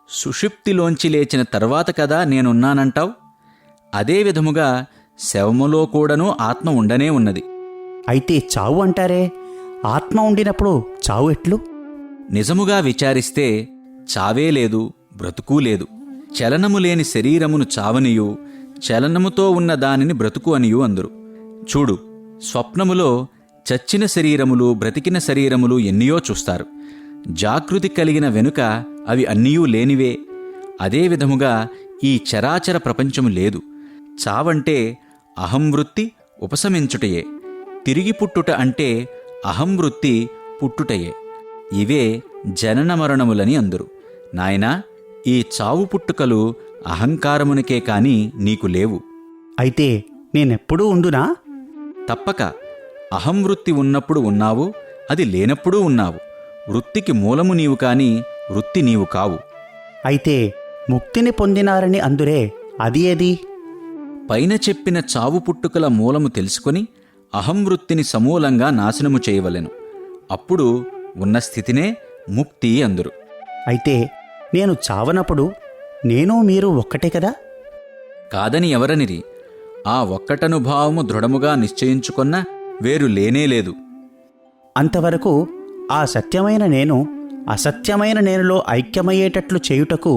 Speaker 1: సుషుప్తిలోంచి లేచిన తర్వాత కదా నేనున్నానంటావు. అదే విధముగా శవములో కూడాను ఆత్మ ఉండనే ఉన్నది.
Speaker 2: అయితే చావు అంటారే, ఆత్మ ఉండినప్పుడు చావు ఎట్లు?
Speaker 1: నిజముగా విచారిస్తే చావే లేదు, బ్రతుకూ లేదు. చలనము లేని శరీరమును చావనియు, చలనముతో ఉన్న దానిని బ్రతుకు అనియు అందురు. చూడు, స్వప్నములో చచ్చిన శరీరములు, బ్రతికిన శరీరములు ఎన్నియో చూస్తారు. జాగృతి కలిగిన వెనుక అవి అన్నీయూ లేనివే. అదే విధముగా ఈ చరాచర ప్రపంచము లేదు. చావంటే అహంవృత్తి ఉపశమించుటయే. తిరిగి పుట్టుట అంటే అహంవృత్తి పుట్టుటయే. ఇవే జనన మరణములని అందురు. నాయనా, ఈ చావు పుట్టుకలు అహంకారమునికే కాని నీకు లేవు.
Speaker 2: అయితే నేనెప్పుడూ ఉండునా?
Speaker 1: తప్పక. అహంవృత్తి ఉన్నప్పుడు ఉన్నావు, అది లేనప్పుడూ ఉన్నావు. వృత్తికి మూలము నీవు కాని వృత్తి నీవు కావు.
Speaker 2: అయితే ముక్తిని పొందినారని అందురే, అది ఏది?
Speaker 1: పైన చెప్పిన చావు పుట్టుకల మూలము తెలుసుకొని అహంవృత్తిని సమూలంగా నాశనము చేయవలెను. అప్పుడు ఉన్న స్థితినే ముక్తి అందురు.
Speaker 2: అయితే నేను చావనప్పుడు నేను మీరు ఒక్కటే కదా?
Speaker 1: కాదని ఎవరనిరి? ఆ ఒక్కటనుభావము దృఢముగా నిశ్చయించుకొన్న వేరు లేనేలేదు.
Speaker 2: అంతవరకు ఆ సత్యమైన నేను అసత్యమైన నేనులో ఐక్యమయ్యేటట్లు చేయుటకు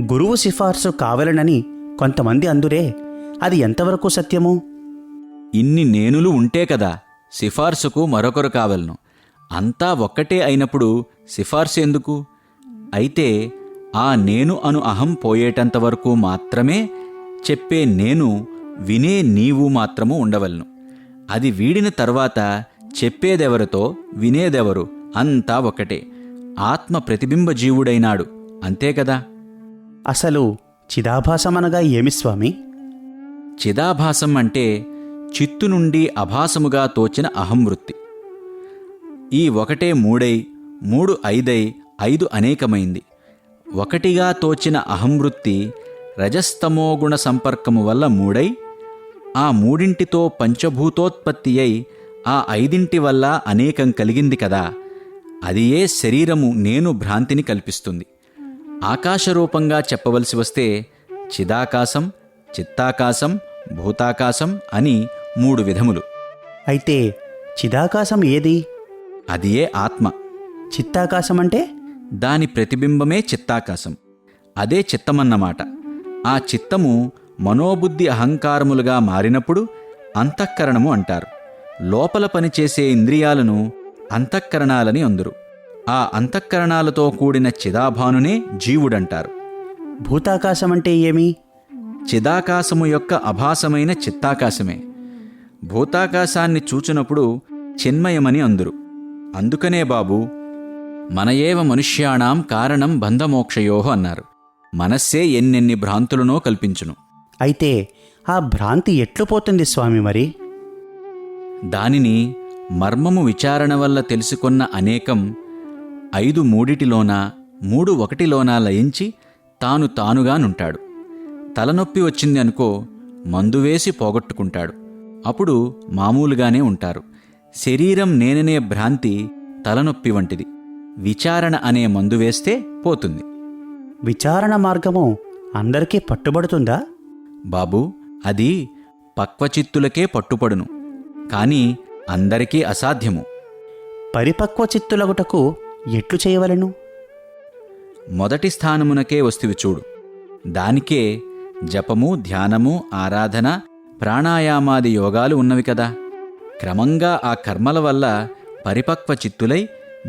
Speaker 2: గురువు సిఫార్సు కావలనని కొంతమంది అందురే, అది ఎంతవరకు సత్యము?
Speaker 1: ఇన్ని నేనులు ఉంటే కదా సిఫార్సుకు మరొకరు కావలను. అంతా ఒక్కటే అయినప్పుడు సిఫార్సు ఎందుకు? అయితే ఆ నేను అను అహం పోయేటంతవరకు మాత్రమే చెప్పే నేను, వినే నీవు మాత్రము ఉండవలను. అది వీడిన తర్వాత చెప్పేదెవరితో వినేదెవరు అంతా ఒకటే. ఆత్మ ప్రతిబింబ జీవుడైనాడు, అంతే కదా.
Speaker 2: అసలు చిదాభాసమనగా ఏమి స్వామి?
Speaker 1: చిదాభాసం అంటే చిత్తు నుండి అభాసముగా తోచిన అహంవృత్తి. ఈ ఒకటే మూడై, మూడు ఐదై, ఐదు అనేకమైంది. ఒకటిగా తోచిన అహంవృత్తి రజస్తమోగుణ సంపర్కము వల్ల మూడై, ఆ మూడింటితో పంచభూతోత్పత్తి అయి ఆ ఐదింటి వల్ల అనేకం కలిగింది కదా. అది ఏ శరీరము నేను భ్రాంతిని కల్పిస్తుంది. ఆకాశరూపంగా చెప్పవలసి వస్తే చిదాకాశం, చిత్తాకాశం, భూతాకాశం అని మూడు విధములు.
Speaker 2: అయితే చిదాకాశం ఏది?
Speaker 1: అది ఏ ఆత్మ.
Speaker 2: చిత్తాకాశం అంటే?
Speaker 1: దాని ప్రతిబింబమే చిత్తాకాశం. అదే చిత్తమన్నమాట. ఆ చిత్తము మనోబుద్ధి అహంకారములుగా మారినప్పుడు అంతఃకరణము అంటారు. లోపల పనిచేసే ఇంద్రియాలను అంతఃకరణాలని అందురు. ఆ అంతఃకరణాలతో కూడిన చిదాభానునే జీవుడంటారు.
Speaker 2: భూతాకాశమంటే ఏమి?
Speaker 1: చిదాకాశము యొక్క అభాసమైన చిత్తాకాశమే. భూతాకాశాన్ని చూచినప్పుడు చిన్మయమని అందురు. అందుకనే బాబు, మనయేవ మనుష్యాణం కారణం బంధమోక్షయోహ అన్నారు. మనస్సే ఎన్నెన్ని భ్రాంతులనో కల్పించును.
Speaker 2: అయితే ఆ భ్రాంతి ఎట్లు పోతుంది స్వామి మరి?
Speaker 1: దానిని మర్మము విచారణ వల్ల తెలుసుకొన్న అనేకం 5 మూడిటిలోనా 3 ఒకటిలోనా లయించి తాను తానుగానుంటాడు. తలనొప్పి వచ్చింది అనుకో, మందువేసి పోగొట్టుకుంటాడు. అప్పుడు మామూలుగానే ఉంటారు. శరీరం నేననే భ్రాంతి తలనొప్పి వంటిది. విచారణ అనే మందు వేస్తే పోతుంది.
Speaker 2: విచారణ మార్గము అందరికీ పట్టుబడుతుందా?
Speaker 1: బాబూ, అది పక్వచిత్తులకే పట్టుపడును, కాని అందరికీ అసాధ్యము.
Speaker 2: పరిపక్వ చిత్తులగుటకు ఎట్లు చేయవలెను?
Speaker 1: మొదటి స్థానమునకే వస్తివి చూడు. దానికే జపము, ధ్యానము, ఆరాధన, ప్రాణాయామాది యోగాలు ఉన్నవి కదా. క్రమంగా ఆ కర్మల వల్ల పరిపక్వ చిత్తులై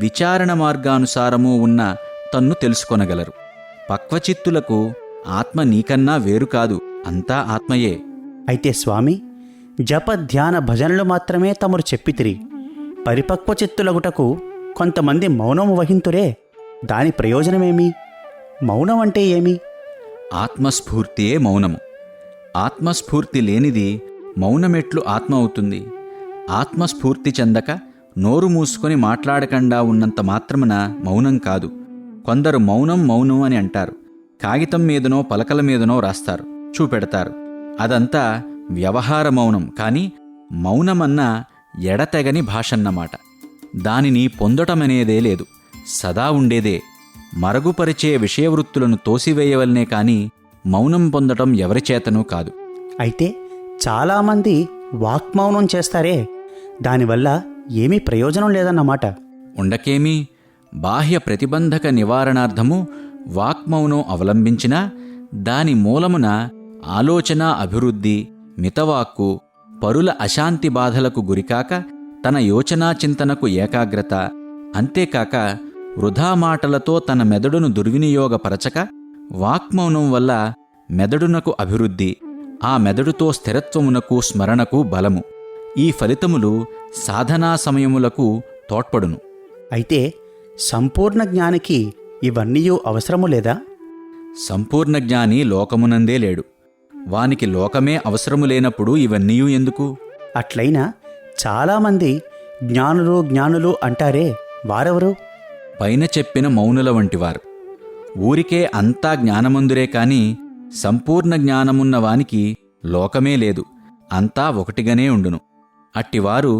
Speaker 1: విచారణ మార్గానుసారము ఉన్న తన్ను తెలుసుకొనగలరు. పక్వచిత్తులకు ఆత్మ నీకన్నా వేరు కాదు, అంతా ఆత్మయే.
Speaker 2: అయితే స్వామి, జప ధ్యాన భజనలు మాత్రమే తమరు చెప్పితిరి. పరిపక్వ చిత్తులగుటకు కొంతమంది మౌనము వహింతురే, దాని ప్రయోజనమేమి? మౌనం అంటే ఏమి?
Speaker 1: ఆత్మస్ఫూర్తియే మౌనము. ఆత్మస్ఫూర్తి లేనిది మౌనమెట్లు ఆత్మ అవుతుంది? ఆత్మస్ఫూర్తి చెందక నోరు మూసుకొని మాట్లాడకుండా ఉన్నంత మాత్రమున మౌనం కాదు. కొందరు మౌనం మౌనం అని అంటారు. కాగితం మీదనో పలకల మీదనో రాస్తారు, చూపెడతారు. అదంతా వ్యవహార మౌనం. కాని మౌనమన్నా ఎడతెగని భాషన్నమాట. దానిని పొందటమనేదే లేదు, సదా ఉండేదే. మరుగుపరిచే విషయవృత్తులను తోసివేయవలనే కాని మౌనం పొందటం ఎవరిచేతనూ కాదు.
Speaker 2: అయితే చాలామంది వాక్మౌనం చేస్తారే, దానివల్ల ఏమీ ప్రయోజనం లేదన్నమాట.
Speaker 1: ఉండకేమీ, బాహ్య ప్రతిబంధక నివారణార్థము వాక్మౌనం అవలంబించినా దాని మూలమున ఆలోచన అభివృద్ధి, మితవాక్కు, పరుల అశాంతి బాధలకు గురికాక తన యోచనా చింతనకు ఏకాగ్రత, అంతేకాక వృధా మాటలతో తన మెదడును దుర్వినియోగపరచక వాక్మౌనం వల్ల మెదడునకు అభివృద్ధి, ఆ మెదడుతో స్థిరత్వమునకు స్మరణకు బలము, ఈ ఫలితములు సాధనా సమయములకు తోడ్పడును.
Speaker 2: అయితే సంపూర్ణ జ్ఞానికి ఇవన్నీయూ అవసరము లేదా?
Speaker 1: సంపూర్ణ జ్ఞాని లోకమునందే లేడు. వానికి లోకమే అవసరము లేనప్పుడు ఇవన్నీయూ ఎందుకు?
Speaker 2: అట్లయినా చాలామంది జ్ఞానులు జ్ఞానులు అంటారే, వారెవరు?
Speaker 1: పైన చెప్పిన మౌనుల వంటివారు. ఊరికే అంతా జ్ఞానమందురే కాని సంపూర్ణ జ్ఞానమున్న వానికి లోకమే లేదు, అంతా ఒకటిగానే ఉండును. అట్టివారు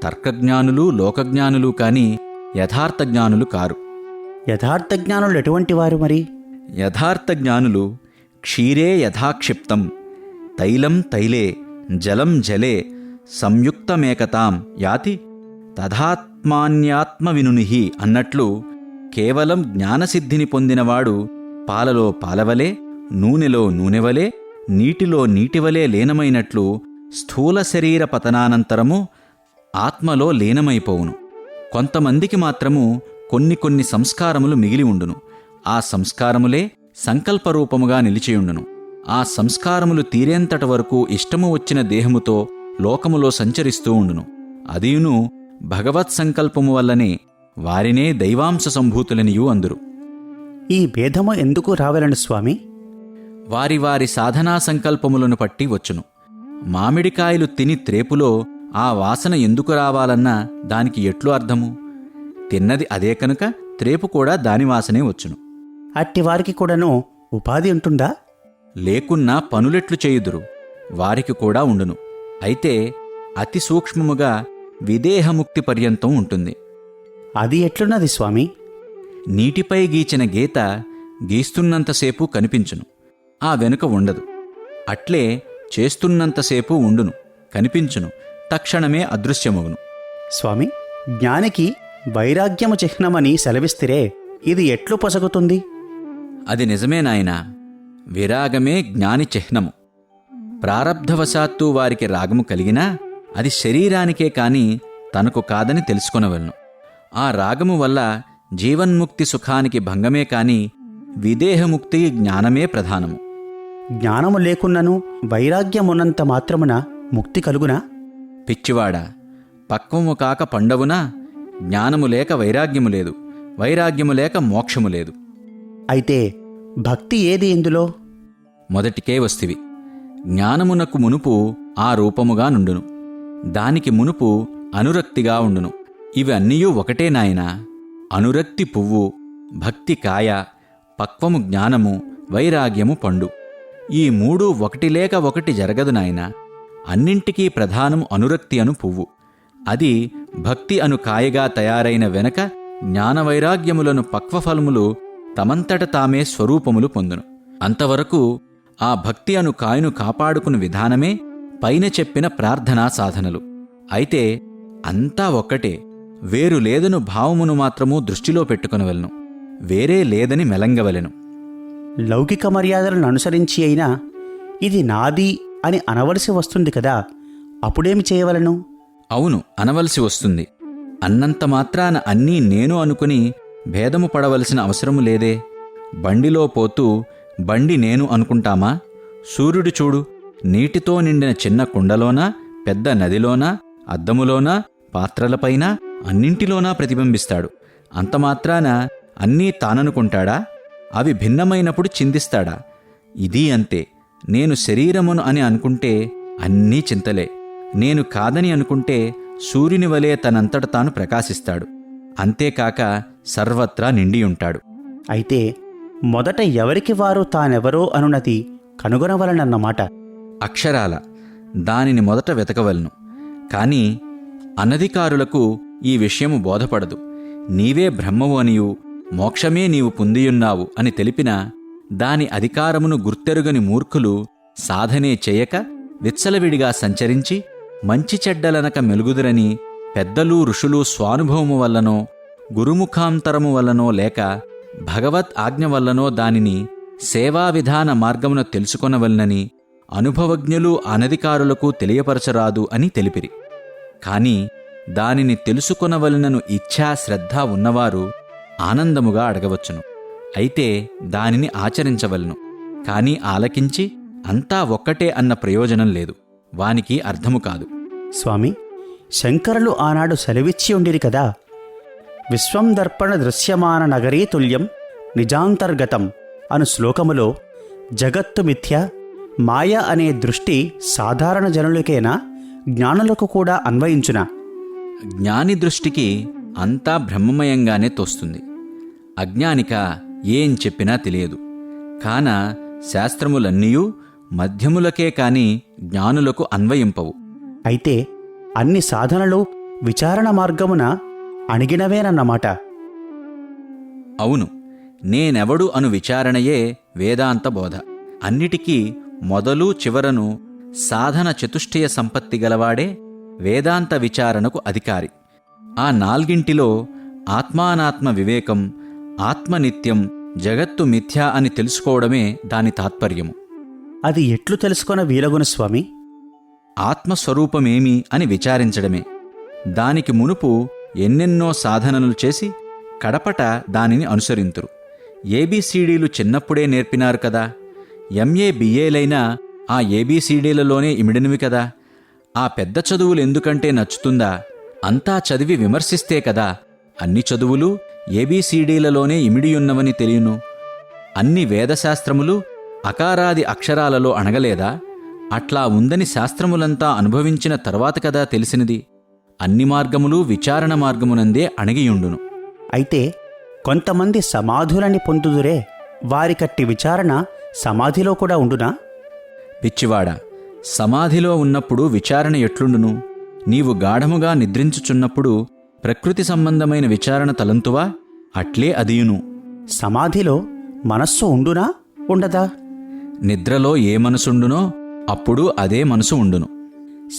Speaker 1: తర్కజ్ఞానులు, లోకజ్ఞానులు కాని యథార్థ జ్ఞానులు కారు.
Speaker 2: యథార్థ జ్ఞానులు ఎటువంటి వారు మరి?
Speaker 1: యథార్థ జ్ఞానులు క్షీరే యథాక్షిప్తం, తైలం తైలే, జలం జలే, సంయుక్తమేకతాం యాతి తథాత్మాన్యాత్మవినునిహి అన్నట్లు కేవలం జ్ఞానసిద్ధిని పొందినవాడు పాలలో పాలవలే, నూనెలో నూనెవలే, నీటిలో నీటివలే లీనమైనట్లు స్థూల శరీర పతనానంతరము ఆత్మలో లీనమైపోవును. కొంతమందికి మాత్రము కొన్ని సంస్కారములు మిగిలి ఉండును. ఆ సంస్కారములే సంకల్పరూపముగా నిలిచియుండును. ఆ సంస్కారములు తీరేంతటి వరకు ఇష్టము వచ్చిన దేహముతో లోకములో సంచరిస్తూ ఉండును. అదియును భగవత్ సంకల్పము వల్లనే వారినే దైవాంశ సంభూతులనియూ అందురు.
Speaker 2: ఈ భేదము ఎందుకు రావలను స్వామి?
Speaker 1: వారి వారి సాధనా సంకల్పములను పట్టి వచ్చును. మామిడికాయలు తిని త్రేపులో ఆ వాసన ఎందుకు రావాలన్నా దానికి ఎట్లు అర్థము? తిన్నది అదే కనుక త్రేపు కూడా దాని వాసనే వచ్చును.
Speaker 2: అట్టివారికి కూడాను ఉపాధి ఉంటుందా?
Speaker 1: లేకున్నా పనులెట్లు చేయుదురు, వారికి కూడా ఉండును. అయితే అతి సూక్ష్మముగా విదేహముక్తి పర్యంతం ఉంటుంది.
Speaker 2: అది ఎట్లున్నది స్వామి?
Speaker 1: నీటిపై గీచిన గీత గీస్తున్నంతసేపు కనిపించును, ఆ వెనుక ఉండదు. అట్లే చేస్తున్నంతసేపు ఉండును, కనిపించును, తక్షణమే అదృశ్యమగును.
Speaker 2: స్వామి, జ్ఞానికి వైరాగ్యము చిహ్నమని సెలవిస్తిరే, ఇది ఎట్లు పొసగుతుంది?
Speaker 1: అది నిజమే నాయనా. విరాగమే జ్ఞాని చిహ్నము. ప్రారబ్ధవశాత్తు వారికి రాగము కలిగినా అది శరీరానికే కాని తనకు కాదని తెలుసుకొనవలను. ఆ రాగము వల్ల జీవన్ముక్తి సుఖానికి భంగమే కాని విదేహముక్తి జ్ఞానమే ప్రధానము.
Speaker 2: జ్ఞానము లేకున్నను వైరాగ్యమున్నంత మాత్రమున ముక్తి కలుగునా?
Speaker 1: పిచ్చివాడా, పక్వము కాక పండవునా? జ్ఞానము లేక వైరాగ్యము లేదు, వైరాగ్యము లేక మోక్షము లేదు.
Speaker 2: అయితే భక్తి ఏది ఇందులో?
Speaker 1: మొదటికే వస్తివి. జ్ఞానమునకు మునుపు ఆ రూపముగా నుండును, దానికి మునుపు అనురక్తిగా ఉండును. ఇవి అన్నీయూ ఒకటే నాయనా. అనురక్తి పువ్వు, భక్తి కాయ, పక్వము జ్ఞానము, వైరాగ్యము పండు. ఈ మూడు ఒకటి లేక ఒకటి జరగదు నాయనా. అన్నింటికీ ప్రధానము అనురక్తి అను పువ్వు. అది భక్తి అను కాయగా తయారైన వెనక జ్ఞానవైరాగ్యములను పక్వఫలములు తమంతట తామే స్వరూపములు పొందును. అంతవరకు ఆ భక్తి అను కాయను కాపాడుకుని విధానమే పైన చెప్పిన ప్రార్థనా సాధనలు. అయితే అంతా ఒక్కటే, వేరు లేదను భావమును మాత్రము దృష్టిలో పెట్టుకొనవలెను, వేరే లేదని మెలంగవలెను.
Speaker 2: లౌకిక మర్యాదలను అనుసరించి అయినా ఇది నాది అని అనవలసి వస్తుంది కదా, అప్పుడేమి చేయవలను?
Speaker 1: అవును, అనవలసి వస్తుంది. అన్నంత మాత్రాన అన్నీ నేను అనుకుని భేదము పడవలసిన అవసరము లేదే. బండిలో పోతూ బండి నేను అనుకుంటామా? సూర్యుడు చూడు, నీటితో నిండిన చిన్న కుండలోనా, పెద్ద నదిలోనా, అద్దములోనా, పాత్రలపైన అన్నింటిలోనా ప్రతిబింబిస్తాడు. అంతమాత్రాన అన్నీ తాననుకుంటాడా? అవి భిన్నమైనప్పుడు చిందిస్తాడా? ఇది అంతే. నేను శరీరమును అని అనుకుంటే అన్నీ చింతలే. నేను కాదని అనుకుంటే సూర్యుని వలె తనంతట తాను ప్రకాశిస్తాడు. అంతేకాక సర్వత్రా నిండియుంటాడు.
Speaker 2: అయితే మొదట ఎవరికి వారు తానెవరో అనునది కనుగొనవలనన్నమాట.
Speaker 1: అక్షరాల దానిని మొదట వెతకవలను. కాని అనధికారులకు ఈ విషయము బోధపడదు. నీవే బ్రహ్మవు అనియు మోక్షమే నీవు పొందియున్నావు అని తెలిపినా దాని అధికారమును గుర్తెరుగని మూర్ఖులు సాధనే చేయక విచ్చలవిడిగా సంచరించి మంచి చెడ్డలనక మెలుగుదురని పెద్దలు ఋషులు స్వానుభవము వల్లనో గురుముఖాంతరము వల్లనో లేక భగవత్ ఆజ్ఞ వల్లనో దానిని సేవా విధాన మార్గమున తెలుసుకొనవలనని అనుభవజ్ఞులు అనధికారులకు తెలియపరచరాదు అని తెలిపిరి. కాని దానిని తెలుసుకొనవలనను ఇచ్ఛా శ్రద్ధ ఉన్నవారు ఆనందముగా అడగవచ్చును. అయితే దానిని ఆచరించవలను. కాని ఆలకించి అంతా ఒక్కటే అన్న ప్రయోజనం లేదు. వానికి అర్థము కాదు.
Speaker 2: స్వామి, శంకరులు ఆనాడు సెలవిచ్చి ఉండిరి కదా, విశ్వం దర్పణ దృశ్యమాన నగరీ తుల్యం నిజాంతర్గతం అను శ్లోకములో జగత్తు మిథ్య, మాయ అనే దృష్టి సాధారణ జనులకేనా, జ్ఞానులకు కూడా అన్వయించునా?
Speaker 1: జ్ఞాని దృష్టికి అంతా బ్రహ్మమయంగానే తోస్తుంది. అజ్ఞానిక ఏం చెప్పినా తెలియదు. కాన శాస్త్రములన్నీయూ మధ్యములకే కాని జ్ఞానులకు అన్వయింపవు.
Speaker 2: అయితే అన్ని సాధనలు విచారణ మార్గమున అణిగినవేనన్నమాట.
Speaker 1: అవును, నేనెవడు అను విచారణయే వేదాంత బోధ. అన్నిటికీ మొదలు చివరను సాధన చతుష్టయ సంపత్తి గలవాడే వేదాంత విచారణకు అధికారి. ఆ నాల్గింటిలో ఆత్మానాత్మ వివేకం, ఆత్మనిత్యం, జగత్తు మిథ్యా అని తెలుసుకోవడమే దాని తాత్పర్యము.
Speaker 2: అది ఎట్లు తెలుసుకొన వీలగును స్వామి?
Speaker 1: ఆత్మస్వరూపమేమి అని విచారించడమే. దానికి మునుపు ఎన్నెన్నో సాధనలు చేసి కడపట దానిని అనుసరింతురు. ఏబీసీడీలు చిన్నప్పుడే నేర్పినారు కదా. ఎంఏ బిఏలైనా ఆ ఏబీసీడీలలోనే ఇమిడినవి కదా. ఆ పెద్ద చదువులు ఎందుకంటే నచ్చుతుందా? అంతా చదివి విమర్శిస్తే కదా అన్ని చదువులు ఏబీసీడీలలోనే ఇమిడియున్నవని తెలియను. అన్ని వేదశాస్త్రములు అకారాది అక్షరాలలో అణగలేదా? అట్లా ఉందని శాస్త్రములంతా అనుభవించిన తర్వాత కదా తెలిసినది. అన్ని మార్గములు విచారణ మార్గమునందే అణగియుండును.
Speaker 2: అయితే కొంతమంది సమాధులని పొందుదురే, వారికట్టి విచారణ సమాధిలో కూడా ఉండునా?
Speaker 1: పిచ్చివాడా, సమాధిలో ఉన్నప్పుడు విచారణ ఎట్లుండును? నీవు గాఢముగా నిద్రించుచున్నప్పుడు ప్రకృతి సంబంధమైన విచారణ తలంతువా? అట్లే అదియును.
Speaker 2: సమాధిలో మనస్సు ఉండునా, ఉండదా?
Speaker 1: నిద్రలో ఏ మనసుండునో అప్పుడు అదే మనసు ఉండును.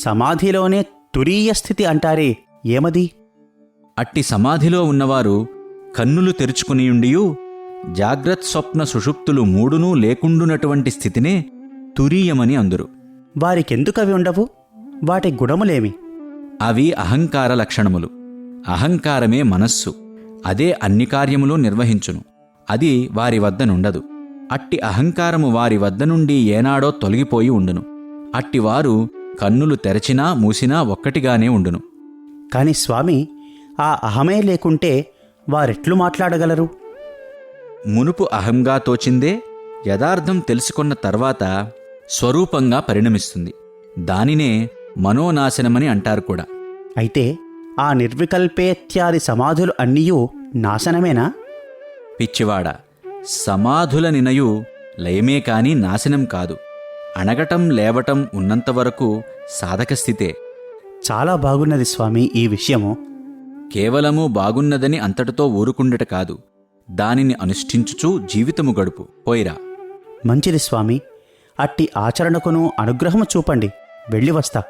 Speaker 2: సమాధిలోనే తురీయ స్థితి అంటారే, ఏమది?
Speaker 1: అట్టి సమాధిలో ఉన్నవారు కన్నులు తెరుచుకునియుండియూ జాగ్రత్ స్వప్న సుషుప్తులు మూడునూ లేకుండునటువంటి స్థితినే తురీయమని అందురు.
Speaker 2: వారికెందుకవి ఉండవు? వాటి గుణములేమి?
Speaker 1: అవి అహంకార లక్షణములు. అహంకారమే మనస్సు. అదే అన్ని కార్యములు నిర్వహించును. అది వారి వద్దనుండదు. అట్టి అహంకారము వారి వద్ద నుండి ఏనాడో తొలగిపోయి ఉండును. అట్టివారు కన్నులు తెరచినా మూసినా ఒక్కటిగానే ఉండును.
Speaker 2: కాని స్వామి, ఆ అహమే లేకుంటే వారెట్లు మాట్లాడగలరు?
Speaker 1: మునుపు అహంగా తోచిందే యథార్థం తెలుసుకున్న తర్వాత స్వరూపంగా పరిణమిస్తుంది. దానినే మనోనాశనమని అంటారు కూడా.
Speaker 2: అయితే ఆ నిర్వికల్పేత్యాది సమాధులు అన్నీయూ నాశనమేనా?
Speaker 1: పిచ్చివాడ, సమాధుల నినయు లయమే కాని నాశనం కాదు. అణగటం లేవటం ఉన్నంతవరకు సాధకస్థితే.
Speaker 2: చాలా బాగున్నది స్వామి ఈ విషయము.
Speaker 1: కేవలము బాగున్నదని అంతటితో ఊరుకుండట కాదు, దానిని అనుష్ఠించుచూ జీవితము గడుపు. పోయిరా.
Speaker 2: మంచిది స్వామి, అట్టి ఆచరణకును అనుగ్రహము చూపండి. వెళ్ళి వస్తా.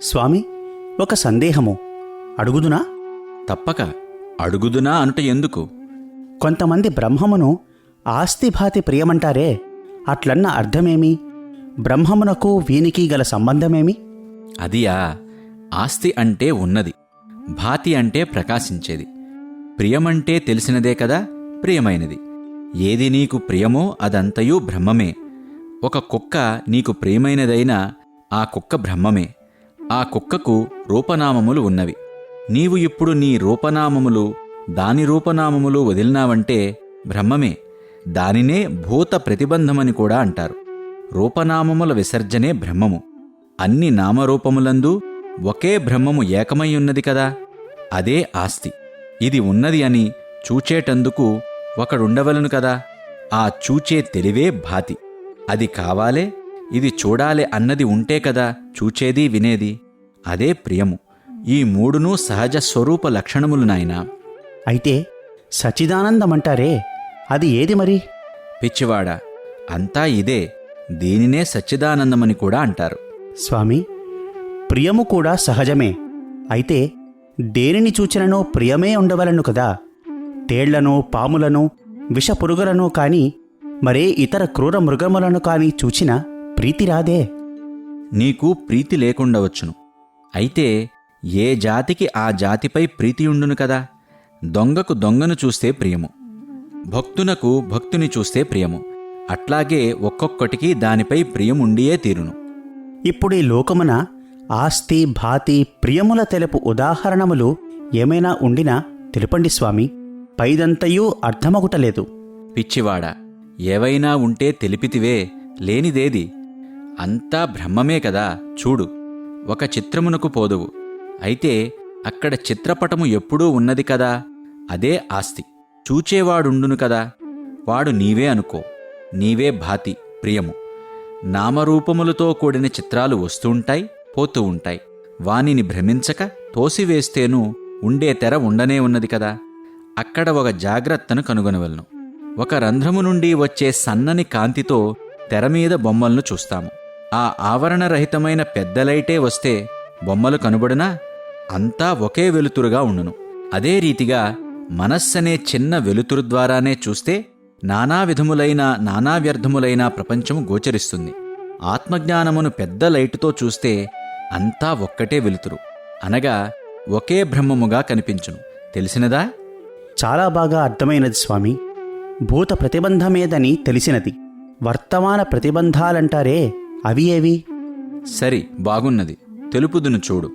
Speaker 2: స్వామి, ఒక సందేహము అడుగుదునా?
Speaker 1: తప్పక అడుగుదునా అనుట ఎందుకు?
Speaker 2: కొంతమంది బ్రహ్మమును ఆస్తిభాతి ప్రియమంటారే, అట్లన్న అర్థమేమి? బ్రహ్మమునకు వీనికి గల సంబంధమేమి?
Speaker 1: అదియా, ఆస్తి అంటే ఉన్నది, భాతి అంటే ప్రకాశించేది, ప్రియమంటే తెలిసినదే కదా ప్రియమైనది. ఏది నీకు ప్రియమో అదంతయూ బ్రహ్మమే. ఒక కుక్క నీకు ప్రియమైనదైనా ఆ కుక్క బ్రహ్మమే. ఆ కుక్కకు రూపనామములు ఉన్నవి. నీవు ఇప్పుడు నీ రూపనామములు దాని రూపనామములు వదిలినావంటే బ్రహ్మమే. దానినే భూత ప్రతిబంధమని కూడా అంటారు. రూపనామముల విసర్జనే బ్రహ్మము. అన్ని నామరూపములందు ఒకే బ్రహ్మము ఏకమయ్యున్నది కదా, అదే ఆస్తి. ఇది ఉన్నది అని చూచేటందుకు ఒకడుండవలను కదా, ఆ చూచే తెలివే భాతి. అది కావాలే, ఇది చూడాలే అన్నది ఉంటే కదా చూచేది వినేది. అదే ప్రియము. ఈ మూడునూ సహజ స్వరూప లక్షణములు నాయనా.
Speaker 2: అయితే సచ్చిదానందమంటారే, అది ఏది మరి?
Speaker 1: పిచ్చివాడా, అంతా ఇదే. దీనినే సచ్చిదానందమని కూడా అంటారు.
Speaker 2: స్వామి, ప్రియము కూడా సహజమే. అయితే దేనిని చూచిననో ప్రియమే ఉండవలను కదా. తేళ్లను, పాములను, విషపురుగులను కాని మరే ఇతర క్రూర మృగములను కాని చూచినా ప్రీతి రాదే.
Speaker 1: నీకు ప్రీతి లేకుండవచ్చును. అయితే ఏ జాతికి ఆ జాతిపై ప్రీతియుండును కదా. దొంగకు దొంగను చూస్తే ప్రియము, భక్తునకు భక్తుని చూస్తే ప్రియము. అట్లాగే ఒక్కొక్కటికి దానిపై ప్రియముండియే తీరును.
Speaker 2: ఇప్పుడీ లోకమున ఆస్తి, భాతి, ప్రియముల తెలుపు ఉదాహరణములు ఏమైనా ఉండినా తెలుపండి స్వామి. పైదంతయూ అర్థమగుటలేదు.
Speaker 1: పిచ్చివాడా, ఏవైనా ఉంటే తెలిపితివే, లేనిదేది? అంతా బ్రహ్మమే కదా. చూడు, ఒక చిత్రమునకు పోదువు. అయితే అక్కడ చిత్రపటము ఎప్పుడూ ఉన్నది కదా, అదే ఆస్తి. చూచేవాడుండును కదా, వాడు నీవే అనుకో. నీవే భాతి, ప్రియము. నామరూపములతో కూడిన చిత్రాలు వస్తుంటాయి, పోతూ ఉంటాయి. వానిని భ్రమించక తోసివేస్తేనూ ఉండే తెర ఉండనే ఉన్నది కదా. అక్కడ ఒక జాగ్రత్తను కనుగొనవలను. ఒక రంధ్రము నుండి వచ్చే సన్నని కాంతితో తెరమీద బొమ్మలను చూస్తాము. ఆ ఆవరణరహితమైన పెద్ద లైటే వస్తే బొమ్మలు కనుబడినా అంతా ఒకే వెలుతురుగా ఉండును. అదే రీతిగా మనస్సనే చిన్న వెలుతురు ద్వారానే చూస్తే నానా విధములైన నానా వ్యర్థములైన ప్రపంచము గోచరిస్తుంది. ఆత్మజ్ఞానమును పెద్ద లైటుతో చూస్తే అంతా ఒక్కటే వెలుతురు, అనగా ఒకే బ్రహ్మముగా కనిపించును. తెలిసినదా?
Speaker 2: చాలా బాగా అర్థమైనది స్వామి. భూత ప్రతిబంధమేదని తెలిసినది. వర్తమాన ప్రతిబంధాలంటారే, అవి ఏవి?
Speaker 1: సరి, బాగున్నది, తెలుపుదును చూడు.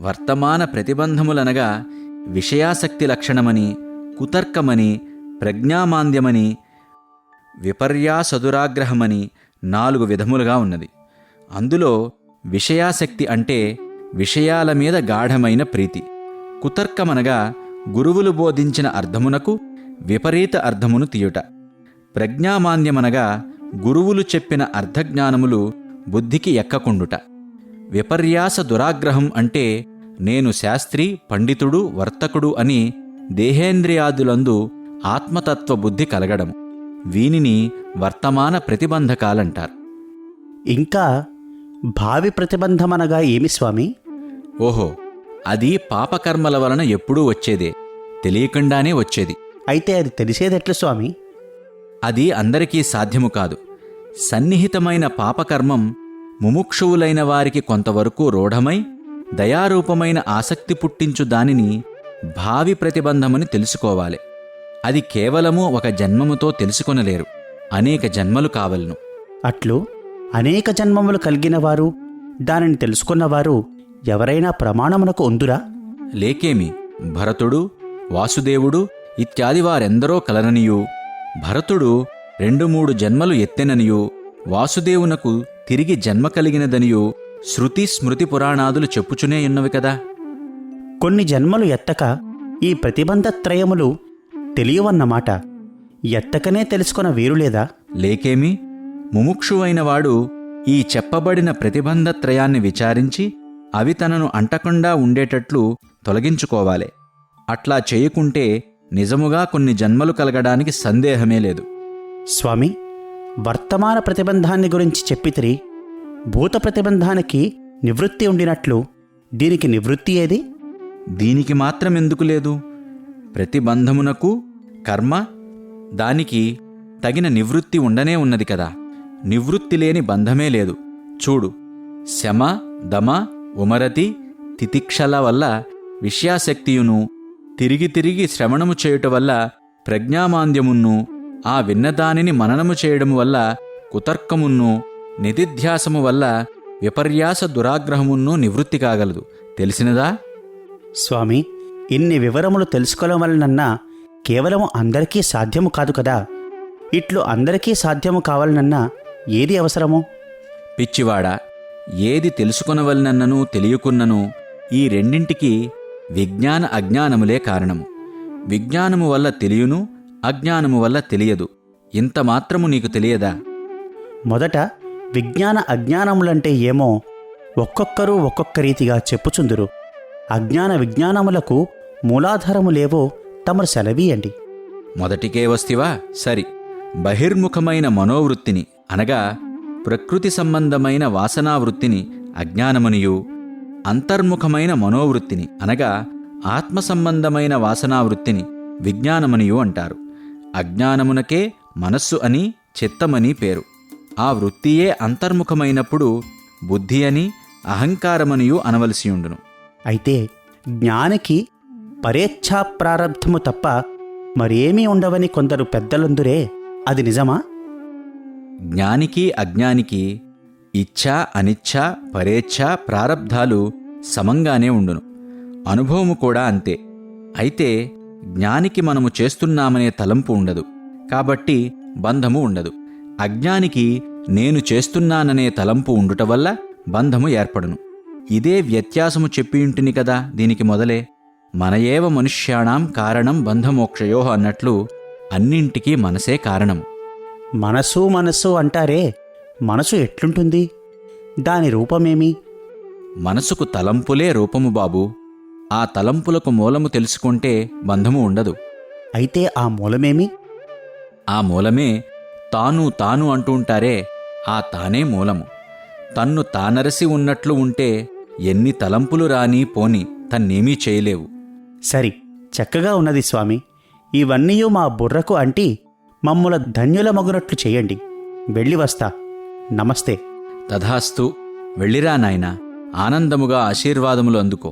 Speaker 1: వర్తమాన ప్రతిబంధములనగా విషయాసక్తి లక్షణమని, కుతర్కమని, ప్రజ్ఞామాంద్యమని, విపర్యాసదురాగ్రహమని 4 విధములుగా ఉన్నది. అందులో విషయాసక్తి అంటే విషయాల మీద గాఢమైన ప్రీతి. కుతర్కమనగా గురువులు బోధించిన అర్థమునకు విపరీత అర్థమును తీయుట. ప్రజ్ఞామాంద్యమనగా గురువులు చెప్పిన అర్థజ్ఞానములు బుద్ధికి ఎక్కకుండుట. విపర్యాస దురాగ్రహం అంటే నేను శాస్త్రి, పండితుడు, వర్తకుడు అని దేహేంద్రియాదులందు ఆత్మతత్వ బుద్ధి కలగడము. వీనిని వర్తమాన ప్రతిబంధకాలంటారు.
Speaker 2: ఇంకా భావి ప్రతిబంధమనగా ఏమి స్వామి?
Speaker 1: ఓహో, అది పాపకర్మల వలన ఎప్పుడూ వచ్చేదే, తెలియకుండానే వచ్చేది.
Speaker 2: అయితే అది తెలిసేదెట్లు స్వామి?
Speaker 1: అది అందరికీ సాధ్యము కాదు. సన్నిహితమైన పాపకర్మం ముముక్షువులైన వారికి కొంతవరకు రూఢమై దయారూపమైన ఆసక్తి పుట్టించు దానిని భావి ప్రతిబంధమని తెలుసుకోవాలి. అది కేవలము ఒక జన్మముతో తెలుసుకొనలేరు, అనేక జన్మలు కావలను.
Speaker 2: అట్లు అనేక జన్మములు కలిగినవారు దానిని తెలుసుకున్నవారు ఎవరైనా ప్రమాణమునకు ఉందురా?
Speaker 1: లేకేమి, భరతుడు, వాసుదేవుడు ఇత్యాది వారెందరో కలరనియు, భరతుడు 2-3 జన్మలు ఎత్తెననియు, వాసుదేవునకు తిరిగి జన్మ కలిగినదనియు శృతి స్మృతి పురాణాదులు చెప్పుచునేయున్నవి కదా.
Speaker 2: కొన్ని జన్మలు ఎత్తక ఈ ప్రతిబంధత్రయములు తెలియవన్నమాట. ఎత్తకనే తెలుసుకున్న వీరులేదా?
Speaker 1: లేకేమి, ముముక్షువైనవాడు ఈ చెప్పబడిన ప్రతిబంధత్రయాన్ని విచారించి అవి తనను అంటకుండా ఉండేటట్లు తొలగించుకోవాలి. అట్లా చేయకుంటే నిజముగా కొన్ని జన్మలు కలగడానికి సందేహమే లేదు.
Speaker 2: స్వామి, వర్తమాన ప్రతిబంధాన్ని గురించి చెప్పితిరి. భూత ప్రతిబంధానికి నివృత్తి ఉండినట్లు దీనికి నివృత్తి ఏది?
Speaker 1: దీనికి మాత్రమెందుకు లేదు? ప్రతిబంధమునకు కర్మ, దానికి తగిన నివృత్తి ఉండనే ఉన్నది కదా. నివృత్తి లేని బంధమే లేదు. చూడు, శమ, దమ, ఉమరతి, తితిక్షల వల్ల విషయాసక్తియును, తిరిగి తిరిగి శ్రవణము చేయుట వల్ల ప్రజ్ఞామాంద్యమును, ఆ విన్నదానిని మననము చేయడము వల్ల కుతర్కమును, నిధిధ్యాసము వల్ల విపర్యాస దురాగ్రహమును నివృత్తి కాగలదు. తెలిసినదా?
Speaker 2: స్వామి, ఇన్ని వివరములు తెలుసుకోవడం వలనన్నా కేవలం అందరికీ సాధ్యము కాదు కదా. ఇట్లు అందరికీ సాధ్యము కావాలనన్నా ఏది అవసరమో?
Speaker 1: పిచ్చివాడా, ఏది తెలుసుకొనవలనన్నను తెలియకున్నను ఈ రెండింటికి విజ్ఞాన అజ్ఞానములే కారణము. విజ్ఞానము వల్ల తెలియను, అజ్ఞానము వల్ల తెలియదు. ఇంత మాత్రము నీకు తెలియదా?
Speaker 2: మొదట విజ్ఞాన అజ్ఞానములంటే ఏమో ఒక్కొక్కరు ఒక్కొక్క రీతిగా చెప్పుచుందురు. అజ్ఞాన విజ్ఞానములకు మూలాధారములేవో తమరు సెలవీయండి.
Speaker 1: మొదటికే వస్తివా? సరి. బహిర్ముఖమైన మనోవృత్తిని అనగా ప్రకృతి సంబంధమైన వాసనావృత్తిని అజ్ఞానమనియు, అంతర్ముఖమైన మనోవృత్తిని అనగా ఆత్మ సంబంధమైన వాసనావృత్తిని విజ్ఞానమనియు అంటారు. అజ్ఞానమునకే మనస్సు అని, చిత్తమని పేరు. ఆ వృత్తియే అంతర్ముఖమైనప్పుడు బుద్ధి అని, అహంకారమనియు అనవలసియుండును.
Speaker 2: అయితే జ్ఞానికి పరేచ్ఛా ప్రారబ్ధము తప్ప మరేమీ ఉండవని కొందరు పెద్దలందురే, అది నిజమా?
Speaker 1: జ్ఞానికి అజ్ఞానికి ఇచ్ఛా, అనిచ్ఛా, పరేచ్ఛా, ప్రారబ్ధాలు సమంగానే ఉండును. అనుభవము కూడా అంతే. అయితే జ్ఞానికి మనము చేస్తున్నామనే తలంపు ఉండదు, కాబట్టి బంధము ఉండదు. అజ్ఞానికి నేను చేస్తున్నాననే తలంపు ఉండుట వల్ల బంధము ఏర్పడును. ఇదే వ్యత్యాసము చెప్పియుంటిని కదా దీనికి మొదలే. మనయేవ మనుష్యాణం కారణం బంధమోక్షయో అన్నట్లు అన్నింటికీ మనసే కారణము.
Speaker 2: మనసు మనస్సు అంటారే, మనసు ఎట్లుంటుంది? దాని రూపమేమి?
Speaker 1: మనసుకు తలంపులే రూపము బాబూ. ఆ తలంపులకు మూలము తెలుసుకుంటే బంధము ఉండదు.
Speaker 2: అయితే ఆ మూలమేమి?
Speaker 1: ఆ మూలమే తాను తాను అంటుంటారే, ఆ తానే మూలము. తన్ను తానరసి ఉన్నట్లు ఉంటే ఎన్ని తలంపులు రాని పోని తన్నేమీ చేయలేవు.
Speaker 2: సరి, చక్కగా ఉన్నది స్వామి. ఇవన్నీయూ మా బుర్రకు అంటి మమ్ముల ధన్యుల మగునట్లు చేయండి. వెళ్ళి వస్తా. నమస్తే.
Speaker 1: తథాస్తు. వెళ్ళిరా నాయనా, ఆనందముగా ఆశీర్వాదములు అందుకో.